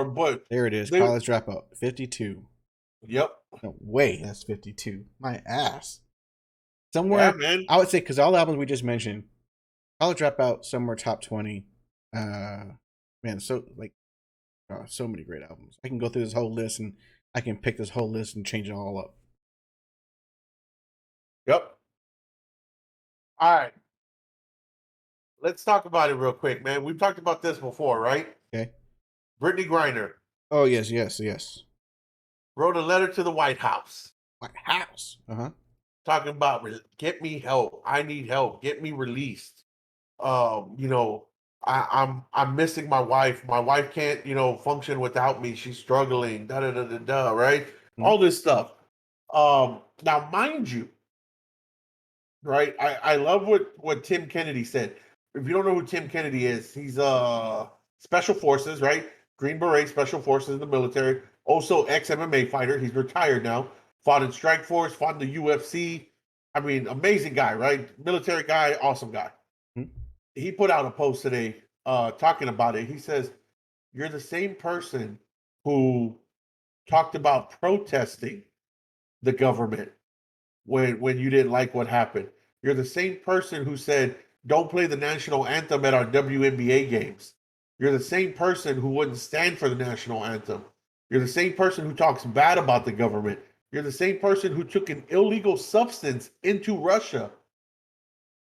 but There it is. they, College Dropout. 52. yep. No way. That's 52. My ass. Yeah, Somewhere, man. I would say, because all the albums we just mentioned, College Dropout, somewhere top 20. Man, so, like, so many great albums. I can go through this whole list and I can pick this whole list and change it all up. Yep. All right. Let's talk about it real quick, man. We've talked about this before, right? Okay. Brittney Griner Oh yes, yes, yes. wrote a letter to the White House White House. Uh huh. talking about get me help. I need help. Get me released. You know, I'm missing my wife. My wife can't, function without me. She's struggling. Da da da da da. Right? All this stuff. Now, mind you, right? I love what Tim Kennedy said. If you don't know who Tim Kennedy is, he's special forces, right? Green Beret, special forces in the military. Also ex MMA fighter. He's retired now. Fought in Strike Force, fought in the UFC. I mean, amazing guy, right? Military guy, awesome guy. He put out a post today talking about it. He says, "You're the same person who talked about protesting the government when you didn't like what happened. You're the same person who said, 'Don't play the national anthem at our WNBA games.' You're the same person who wouldn't stand for the national anthem. You're the same person who talks bad about the government. You're the same person who took an illegal substance into Russia.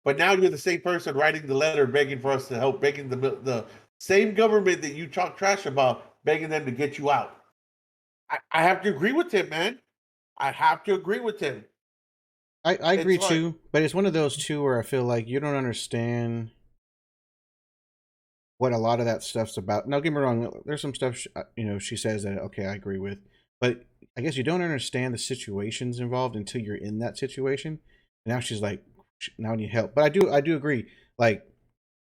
But now you're the same person writing the letter begging for us to help, begging the same government that you talk trash about, begging them to get you out." I have to agree with him, man. I have to agree with him. I It's agree like, too, but it's one of those two where I feel like you don't understand what a lot of that stuff's about. Now, get me wrong. There's some stuff she says that okay, I agree with, but I guess you don't understand the situations involved until you're in that situation. And now she's like, now I need help. But I do agree. Like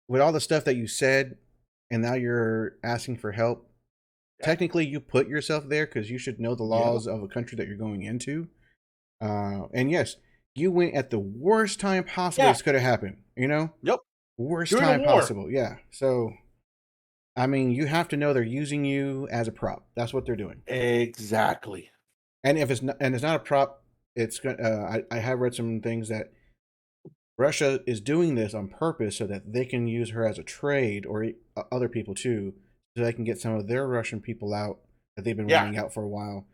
with all the stuff that you said, and now you're asking for help. yeah, Technically, you put yourself there because you should know the yeah, laws of a country that you're going into. And yes, you went at the worst time possible yeah, this could have happened. yep. Worst During a time war. possible. Yeah. So I mean, you have to know they're using you as a prop. That's what they're doing. Exactly. And if it's not a prop, it's going. I have read some things that Russia is doing this on purpose so that they can use her as a trade or other people too, so they can get some of their Russian people out that they've been Yeah. wanting out for a while.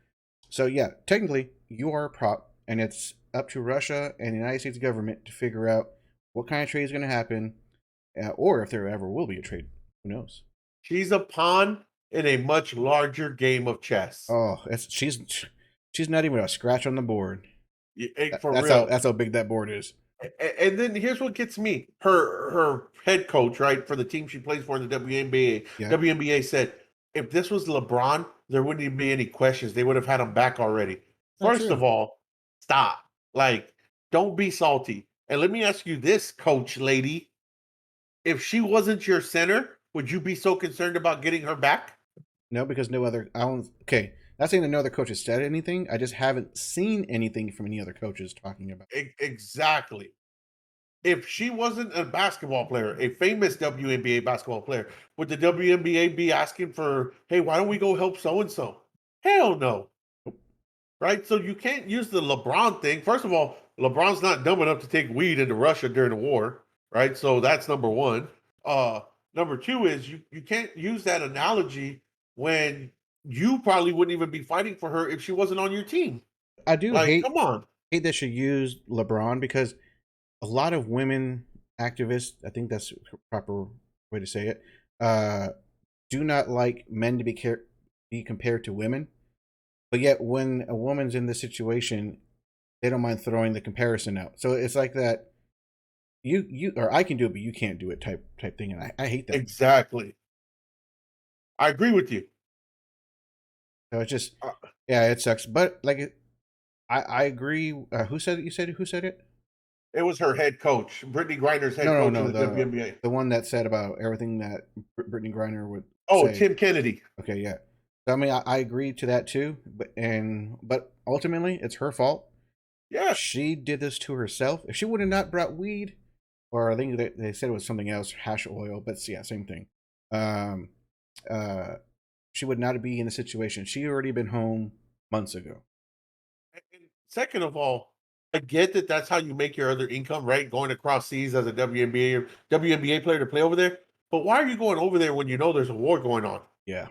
So yeah, technically you are a prop, and it's up to Russia and the United States government to figure out what kind of trade is going to happen, or if there ever will be a trade. Who knows? She's a pawn in a much larger game of chess. Oh, she's not even a scratch on the board. For That's how real. that's how big that board is. And then here's what gets me. Her head coach, right, for the team she plays for in the WNBA, Yeah, WNBA said, if this was LeBron, there wouldn't even be any questions. They would have had him back already. not First true. of all, stop. Like, don't be salty. And let me ask you this, coach lady. If she wasn't your center, would you be so concerned about getting her back? No, because no other. I don't. Okay, not saying that no other coach has said anything. I just haven't seen anything from any other coaches talking about. Exactly. If she wasn't a basketball player, a famous WNBA basketball player, would the WNBA be asking for, hey, why don't we go help so and so? Hell no. Right? So you can't use the LeBron thing. First of all, LeBron's not dumb enough to take weed into Russia during the war, right? So that's number one. Number two is you can't use that analogy when you probably wouldn't even be fighting for her if she wasn't on your team. I do Like, hate come on. hate that she used LeBron because a lot of women activists, I think that's the proper way to say it, uh, do not like men to be compared to women. But yet, when a woman's in this situation, they don't mind throwing the comparison out. So it's like that you or I can do it, but you can't do it type thing, and I hate that. Exactly. I agree with you. So it's just Uh, yeah, it sucks. But like I agree. Who said it? You said who said it? It was her head coach, Brittney Griner's head No, no, coach in no. the WNBA. The one that said about everything that Brittney Griner would Oh, say. Tim Kennedy. Okay, yeah. So I mean, I agree to that too. But ultimately, it's her fault. Yes. She did this to herself. If she would have not brought weed, or I think they said it was something else, hash oil, but yeah, same thing. Um, uh, she would not be in the situation. She already been home months ago. And second of all, I get that that's how you make your other income, right? Going across seas as a WNBA player to play over there. But why are you going over there when you know there's a war going on? Yeah,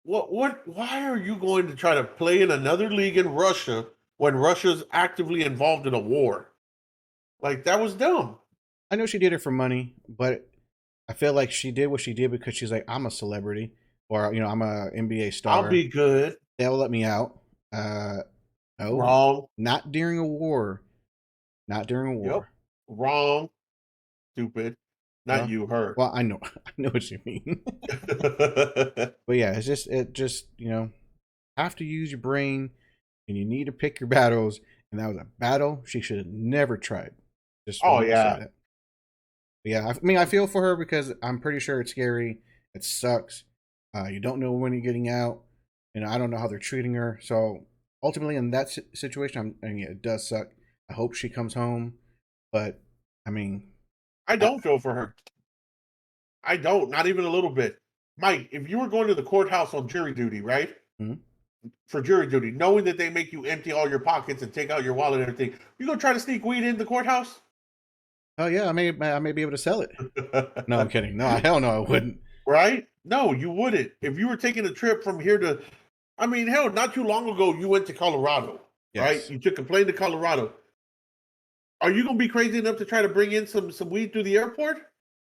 What? Why are you going to try to play in another league in Russia when Russia's actively involved in a war? Like that was dumb. I know she did it for money, but I feel like she did what she did because she's like, I'm a celebrity, or I'm a NBA I'll star. be good. They'll let me out. Uh, no, Wrong. not during a war. Not during a Yep. war. Wrong. Stupid. Not Well, you, her. well, I know, I know what you mean. But yeah, it just have to use your brain, and you need to pick your battles. And that was a battle she should have never tried. Just Oh wanted to say yeah. that. But yeah, I mean, I feel for her because I'm pretty sure it's scary. It sucks. You don't know when you're getting out. I don't know how they're treating her. So ultimately, in that situation, I mean, yeah, it does suck. I hope she comes home. But I mean, I I, don't feel for her. I don't. Not even a little bit. Mike, if you were going to the courthouse on jury duty, right? hmm? For jury duty, knowing that they make you empty all your pockets and take out your wallet and everything, you gonna try to sneak weed in the courthouse? Oh yeah, I may be able to sell it. No, I'm kidding. No, hell no, I wouldn't. Right? No, you wouldn't. If you were taking a trip from here to, I mean, hell, not too long ago, you went to Colorado, right? Yes, You took a plane to Colorado. Are you gonna be crazy enough to try to bring in some weed through the airport?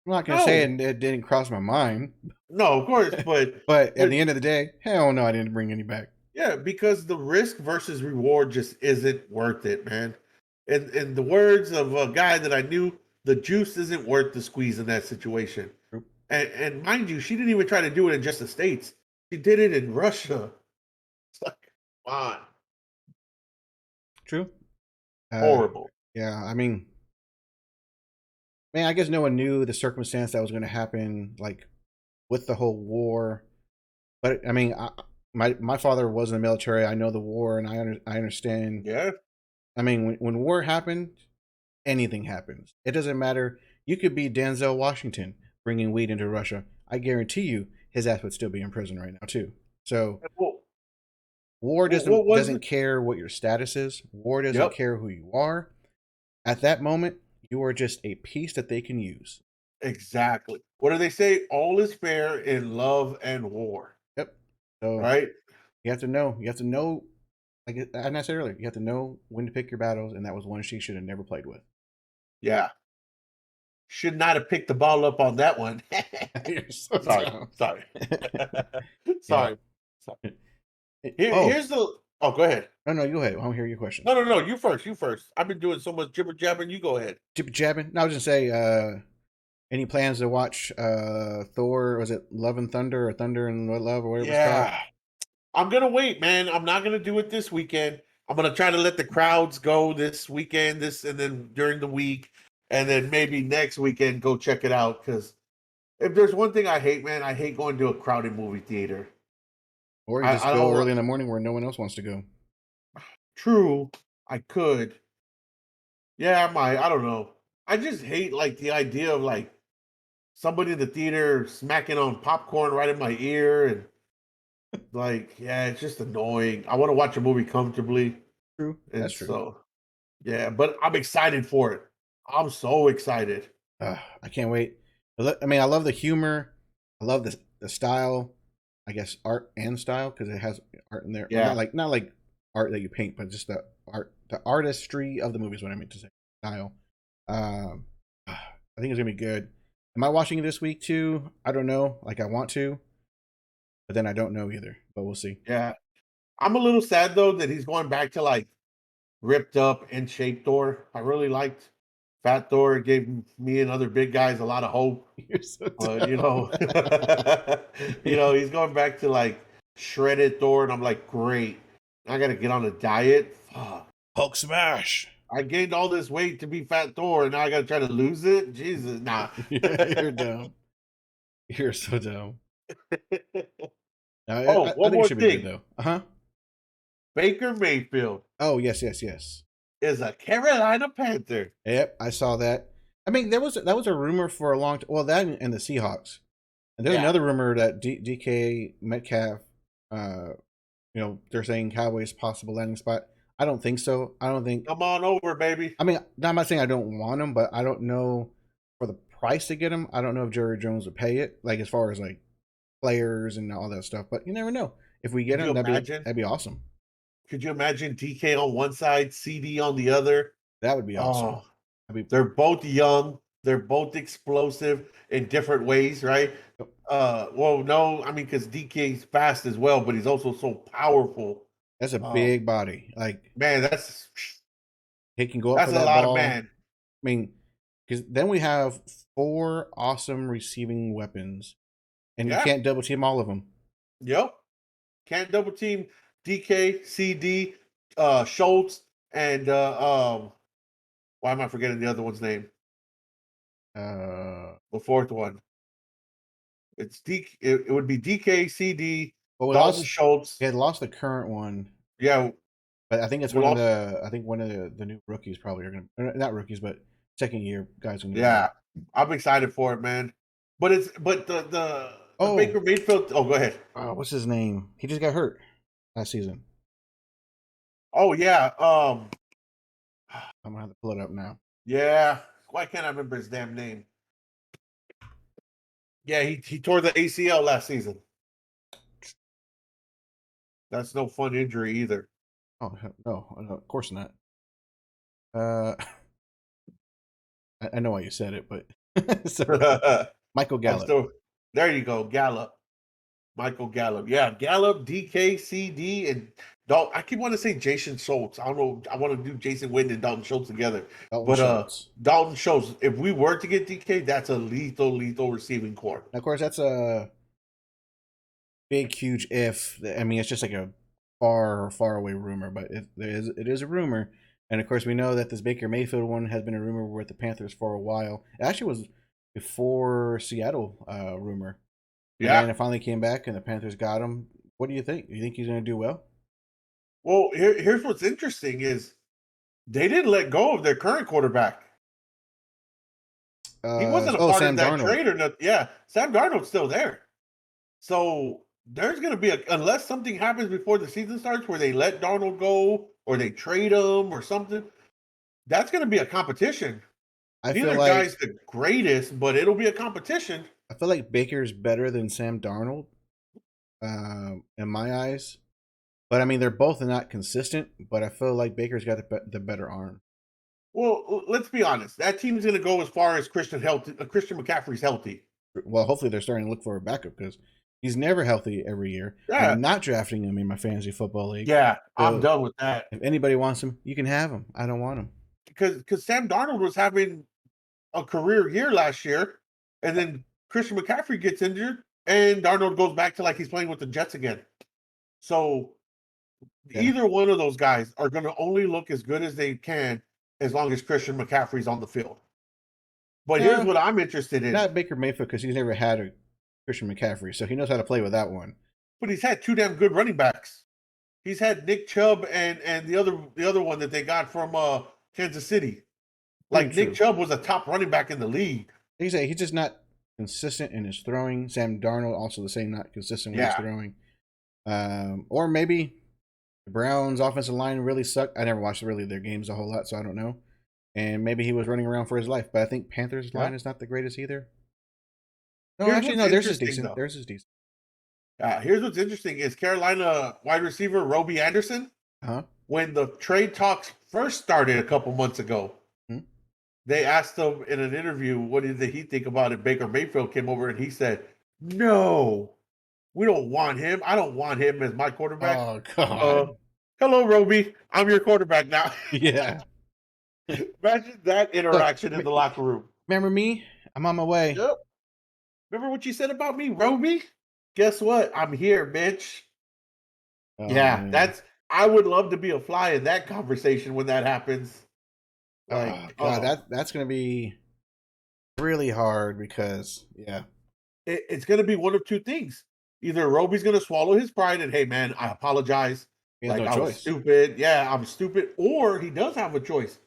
I'm not gonna say No, it didn't cross my mind, no, of course, but at but the end of the day, hell no, I didn't bring any back. yeah, because the risk versus reward just isn't worth it, man. And in the words of a guy that I knew, the juice isn't worth the squeeze in that situation. True. And mind you, she didn't even try to do it in just the States. She did it in Russia. It's like, come on, True. Uh, horrible. yeah, I mean, man, I guess no one knew the circumstance that was going to happen, like with the whole war. But I mean, my father was in the military. I know the war, and I understand. Yeah, I mean, when war happened, anything happens. It doesn't matter. You could be Denzel Washington bringing weed into Russia. I guarantee you, his ass would still be in prison right now too. So well, war what was doesn't it? care what your status is. War doesn't Yep, care who you are. At that moment, you are just a piece that they can use. exactly. What do they say? All is fair in love and war, Yep. So right? you have to know. You have to know. Like I said earlier, you have to know when to pick your battles, and that was one she should have never played with. Yeah, should not have picked the ball up on that one. You're so Sorry, dumb. sorry, Yeah. sorry. Sorry. Here's Oh the. Oh, go ahead. no, no, you go ahead. I want to hear your No, questions. no, no. You first. You first. I've been doing so much jibber jabbing. You go ahead. Jibber jabbing. No, I was gonna say. Any plans to watch Thor? Was it Love and Thunder or Thunder and Love or whatever it's called? Yeah, I'm gonna wait, man. I'm not gonna do it this weekend. I'm gonna try to let the crowds go this weekend, this and then during the week, and then maybe next weekend go check it out. Because if there's one thing I hate, man, I hate going to a crowded movie theater. Or you just I go don't. early in the morning where no one else wants to go. True, I could. Yeah, I might. I don't know. I just hate like the idea of like somebody in the theater smacking on popcorn right in my ear and like, yeah, it's just annoying. I want to watch a movie comfortably. True, And that's true. so, yeah, but I'm excited for it. I'm so excited. I can't wait. I mean, I love the humor. I love the style. I guess art and style because it has art in there. Well, Yeah. not like art that you paint, but just the art, the artistry of the movie is what I meant to say. Style. I think it's gonna be good. Am I watching it this week too? I don't know. Like I want to, but then I don't know either. But we'll see. Yeah. I'm a little sad though that he's going back to like ripped up in shape Thor. I really liked Fat Thor. It gave me and other big guys a lot of hope. You're so But dumb. he's going back to like shredded Thor, and I'm like, great. I gotta get on a diet. Fuck. Hulk smash. I gained all this weight to be Fat Thor, and now I gotta try to lose it. Jesus, nah. You're dumb. You're so dumb. No, Oh, I one think it more should be good thing. though. Uh huh. Baker Mayfield Oh yes, yes, yes. is a Carolina Panther. Yep, I saw that. I mean, that was a rumor for a long time. Well, that and the Seahawks. And there's Yeah. another rumor that DK Metcalf, uh, they're saying Cowboys possible landing spot. I don't think so. I don't think. Come on over, baby. I mean, I'm not saying I don't want him, but I don't know for the price to get him. I don't know if Jerry Jones would pay it. Like as far as like players and all that stuff. But you never know. If we get Could you him, imagine? that'd be awesome. Could you imagine DK on one side, CD on the other? That would be awesome. Oh, That'd be they're both young. They're both explosive in different ways, right? Well, no, I mean, because DK's fast as well, but he's also so powerful. that's a Uh, big body. Like man, he can go up for that's a that lot of ball. man. I mean, because then we have 4 awesome receiving weapons, and you Yeah. can't double team all of them. Yep. Can't double team DK, CD, Schultz, and why am I forgetting the other one's name? Uh, The fourth one. It would be DK, CD, well, Dalton Schultz. we had lost the current one, Yeah, but I think it's we lost. I think one of the new rookies probably are gonna, not rookies, but second year guys are gonna be Yeah, back. I'm excited for it, man. But the Oh, Baker Mayfield. Oh, go ahead. what's his name? He just got hurt last season. Oh yeah. I'm gonna have to pull it up now. Yeah. Why can't I remember his damn name? Yeah, he tore the ACL last season. That's no fun injury either. Oh no, of course not. Uh, I know why you said it, but Michael I'm Gallup. still there. You go, Gallup, Michael Gallup. Yeah, Gallup, DKCD, and Dalton. I keep wanting to say Jason Schultz. I don't know. I want to do Jason Witten and Dalton Schultz together, Dalton but Schultz. Dalton Schultz. If we were to get DK, that's a lethal receiving core. Now, of course, that's a big, huge if. I mean, it's just like a far away rumor, but it is a rumor. And of course, we know that this Baker Mayfield one has been a rumor with the Panthers for a while. It actually was before Seattle rumor, and Yeah. then it finally came back, and the Panthers got him. What do you think? You think he's going to do well? Well, here's what's interesting is they didn't let go of their current quarterback. He wasn't a part of Sam that Darnold. trade or not. Yeah, Sam Darnold's still there. So there's going to be unless something happens before the season starts where they let Darnold go or they trade him or something, that's going to be a competition. I feel Neither like guy's the greatest, but it'll be a competition. Baker's better than Sam Darnold, in my eyes. But I mean, they're both not consistent. But I feel like Baker's got the better arm. Well, let's be honest. That team's going to go as far as Christian McCaffrey's healthy. Well, hopefully they're starting to look for a backup because he's never healthy every year. Yeah, I'm not drafting him in my fantasy football league. yeah, I'm So done with that. if anybody wants him, you can have him. I don't want him. Because Sam Darnold was having a career year last year, and then Christian McCaffrey gets injured, and Darnold goes back to like he's playing with the Jets again. So Yeah. either one of those guys are going to only look as good as they can as long as Christian McCaffrey's on the field. But here's what I'm interested in. Not Baker Mayfield because he's never had a Christian McCaffrey, so he knows how to play with that one. But he's had 2 damn good running backs. He's had Nick Chubb and the other one that they got from Kansas City. Like True. Nick Chubb was a top running back in the league. He's just not consistent in his throwing. Sam Darnold also the same, not consistent with his throwing. Or maybe the Browns' offensive line really sucked. I never watched really their games a whole lot, so I don't know. And maybe he was running around for his life. But I think Panthers' line is not the greatest either. No, actually, no. Theirs is decent. Theirs is decent. Here's what's interesting is Carolina wide receiver Roby Anderson. When the trade talks first started a couple months ago, they asked him in an interview, what did he think about it? Baker Mayfield came over and he said, "No, we don't want him. I don't want him as my quarterback." Oh, God. Hello, Roby. I'm your quarterback now. Yeah. Imagine that interaction in the locker room. Remember me? I'm on my way. Yep. Remember what you said about me, Roby? Guess what? I'm here, bitch. Oh, yeah, man. I would love to be a fly in that conversation when that happens. Like, God, that's gonna be really hard because it's gonna be one of two things. Either Roby's gonna swallow his pride and, hey man, I apologize. Like I was stupid. Yeah, I'm stupid. Or he does have a choice.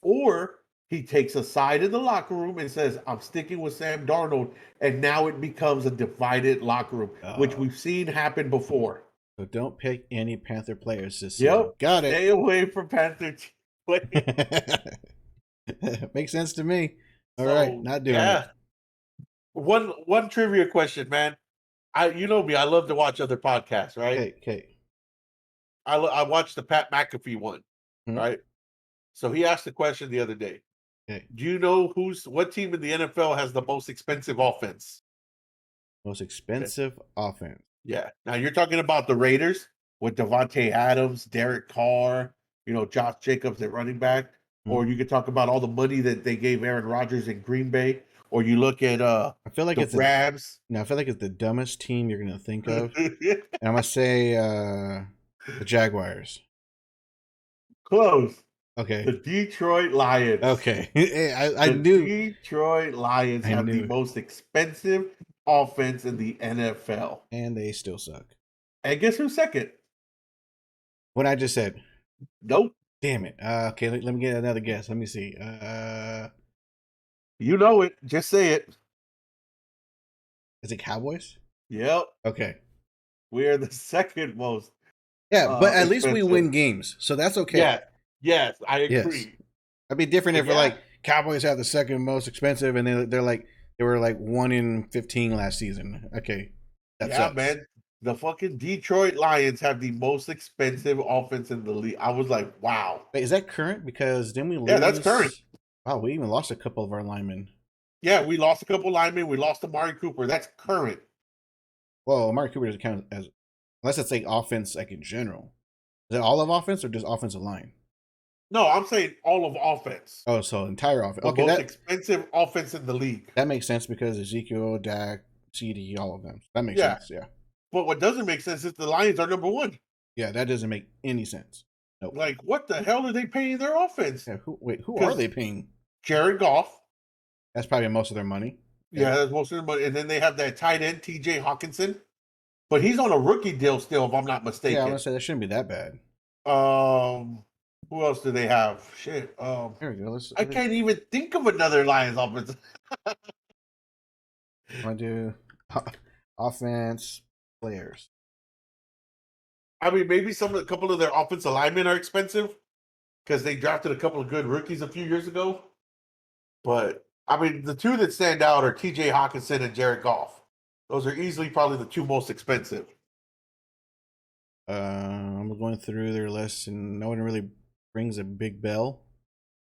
Or he takes a side in the locker room and says, I'm sticking with Sam Darnold. And now it becomes a divided locker room, which we've seen happen before. So don't pick any Panther players this season. Got it. Stay away from Panther players. Makes sense to me. All right, not doing it. One trivia question, man. you know me, I love to watch other podcasts, right? Okay. I watched the Pat McAfee one, Hmm? right? So he asked the question the other day. Okay. Do you know what team in the NFL has the most expensive offense? Most Okay. expensive offense. Yeah. Now you're talking about the Raiders with Devontae Adams, Derek Carr, Josh Jacobs at running back, Hmm? or you could talk about all the money that they gave Aaron Rodgers in Green Bay, or you look at I feel like the it's a Rams. no. I feel like it's the dumbest team you're gonna think of, and I'm gonna say the Jaguars. Close. The Okay. Detroit Lions. Okay. Hey, I The knew. Detroit Lions I have the knew. most expensive offense in the NFL. And they still suck. And guess who's second? What I just said. Nope. Damn it. Okay, let me get another guess. Let me see. You know it. Just say it. Is it Cowboys? Yep. Okay. We're the second most Yeah, but at least we expensive. win games, so that's okay. Yeah. Yes, I Yes. agree. That'd be different But if we're yeah, like Cowboys have the second most expensive, and they were like 1 in 15 last season. Okay, that yeah, sucks. man. The fucking Detroit Lions have the most expensive offense in the league. I was like, wow. Wait, is that current? Because didn't we Yeah, that's current. lose? Wow, we even lost a couple of our linemen. Yeah, we lost a couple linemen. We lost Amari Cooper. That's current. Well, Amari Cooper doesn't count as unless it's like offense, like in general. Is it all of offense or just offensive line? No, I'm saying all of offense. Oh, so entire offense. The Okay, most expensive offense in the league. that makes sense because Ezekiel, Dak, CD, all of them. That makes Yeah. sense. Yeah, But what doesn't make sense is the Lions are number one. yeah, that doesn't make any sense. Nope. Like, what the hell are they paying their offense? Yeah, who are Because they paying? Jared Goff, That's probably most of their money. yeah, Okay. that's most of the money. And then they have that tight end, TJ Hawkinson. But he's on a rookie deal still, if I'm not Yeah, I'm gonna mistaken. say that shouldn't be that bad. Um, who else do they have? Shit. There we go. I can't even think of another Lions offense. Want to do offense players. I mean, maybe a couple of their offensive linemen are expensive because they drafted a couple of good rookies a few years ago. But I mean, the two that stand out are T.J. Hawkinson and Jared Goff. Those are easily probably the two most expensive. I'm going through their list, and no one really rings a big bell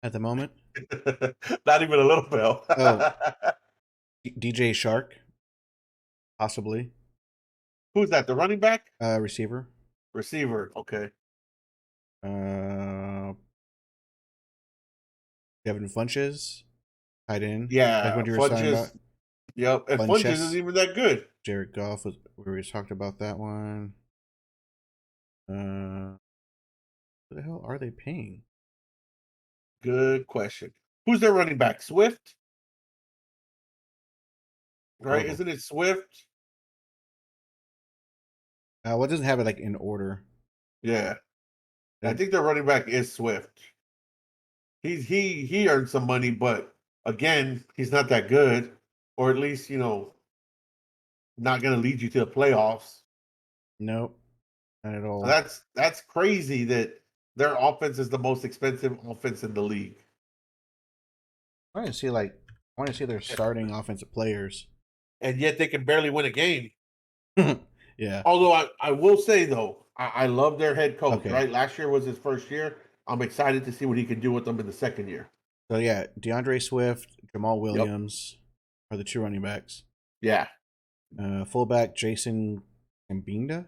at the moment. Not even a little bell. Oh, DJ Shark, possibly. Who's that? The running back, Receiver. receiver. Okay. Uh, Devin Funches, tight end. Like Yeah, what you were talking about. Funches. Yep, and Funches isn't Funches. even that good. Jared Goff was we just talked about that one. What the hell are they paying? Good question. Who's their running back? Swift, right? Oh, Isn't it Swift? what doesn't have it like in order? Yeah, I think their running back is Swift. He earned some money, but again, he's not that good, or at least not going to lead you to the playoffs. Nope, not at So all. that's crazy that their offense is the most expensive offense in the league. I want to see like I want to see their starting offensive players. And yet they can barely win a game. Yeah. Although I will say though, I love their head coach. Okay. Right, last year was his first year. I'm excited to see what he can do with them in the second year. So yeah, DeAndre Swift, Jamal Yep. Williams are the two running backs. Yeah. Fullback Jason Gambinda.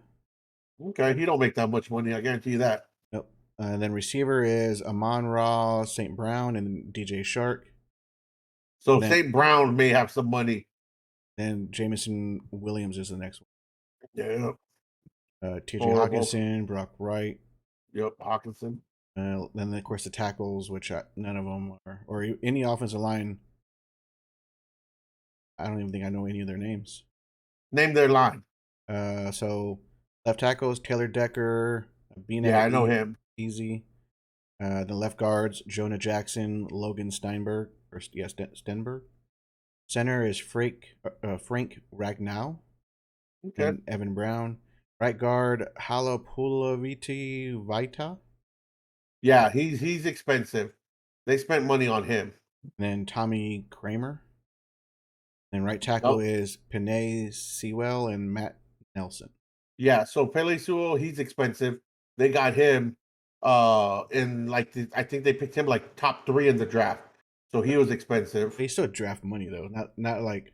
Okay. He don't make that much money. I guarantee you that. Nope. And then receiver is Amon Ra St. Brown and DJ Shark. So Then St. Brown may have some money. then Jameson Williams is the next Yeah. one. TJ Horrible. Hawkinson, Brock Wright. Yep. Hawkinson. Then of course the tackles, which none of them are, or any offensive line. I don't even think I know any of their names. Name their line. So left tackles Taylor Decker, Yeah, I know him. Easy. The left guards Jonah Jackson, Logan Steinberg, or yes, Stenberg. Center is Frank Ragnow Okay. and Evan Brown. Right guard Halapulaviti Vita. Yeah, he's expensive. They spent money on him. And then Tommy Kramer. And right tackle Nope. is Panay Sewell and Matt Nelson. Yeah, so Pele Sewell, he's expensive. They got him in like I think they picked him like top 3 in the draft. So he was expensive. But he still draft money though, not like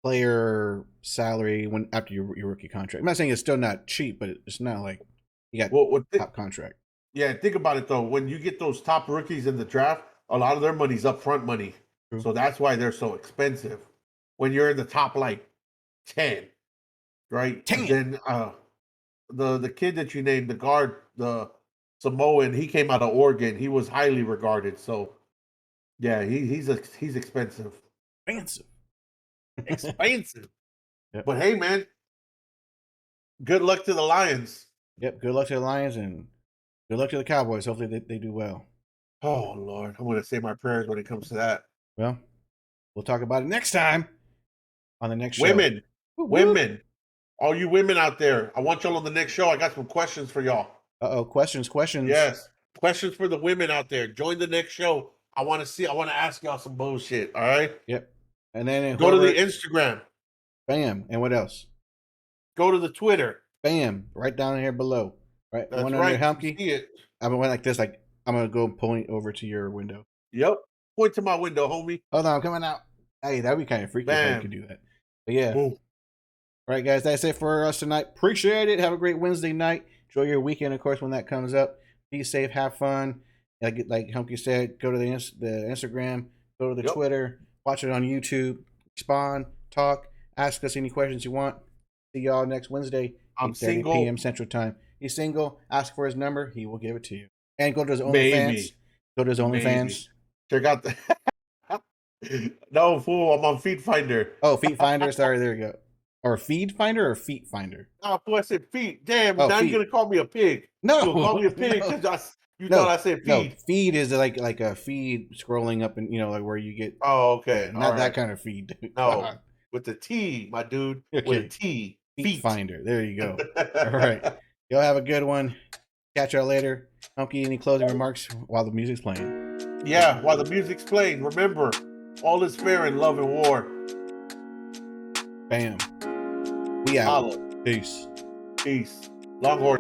player salary when after your rookie contract. I'm not saying it's still not cheap, but it's not like you got top contract. Yeah, think about it though. When you get those top rookies in the draft, a lot of their money's upfront money. True. So that's why they're so expensive. When you're in the top like 10, right? 10. And then the kid that you named, the guard, the Samoan, he came out of Oregon. He was highly regarded. So yeah, he's expensive. Expensive. Expensive. Yep. But hey man, good luck to the Lions. Yep, good luck to the Lions and good luck to the Cowboys. Hopefully they do well. Oh Lord, I'm gonna say my prayers when it comes to that. Well, we'll talk about it next time on the next show. Women. Women. All you women out there, I want y'all on the next show. I got some questions for y'all. Questions. Yes. Questions for the women out there. Join the next show. I want to ask y'all some bullshit. All right. Yep. And then go to the Instagram. Bam. And what else? Go to the Twitter. Bam. Right down here below. Right. That's right. Helmke. See it. I'm going like this. Like I'm gonna go point over to your window. Yep. Point to my window, homie. Hold on, I'm coming out. Hey, that'd be kind of freaky if I could do that. But yeah. Boom. All right, guys, that's it for us tonight. Appreciate it. Have a great Wednesday night. Enjoy your weekend, of course, when that comes up. Be safe, have fun. Like Humke said, go to the Instagram, go to the Twitter, watch it on YouTube, respond, talk, ask us any questions you want. See y'all next Wednesday, 8:30 p.m. Central Time. He's single. Ask for his number. He will give it to you. And go to his OnlyFans. Go to his OnlyFans. Check out the... No, fool. I'm on Feet Finder. Oh, Feet Finder. Sorry, there you go. Or Feed Finder or Feet Finder? Oh, boy, I said feet. Damn, now you're going to call me a pig. No. You'll call me a pig because you thought I said feed. No, feed is like a feed scrolling up and, like where you get. Oh, okay. Not that kind of feed. No, with the T, my dude. Okay. With a T. Feet Finder. There you go. All right. Y'all have a good one. Catch y'all later. Humke, any closing remarks while the music's playing? Yeah, while the music's playing. Remember, all is fair in love and war. Bam. We out. Holla. Peace. Peace. Longhorn.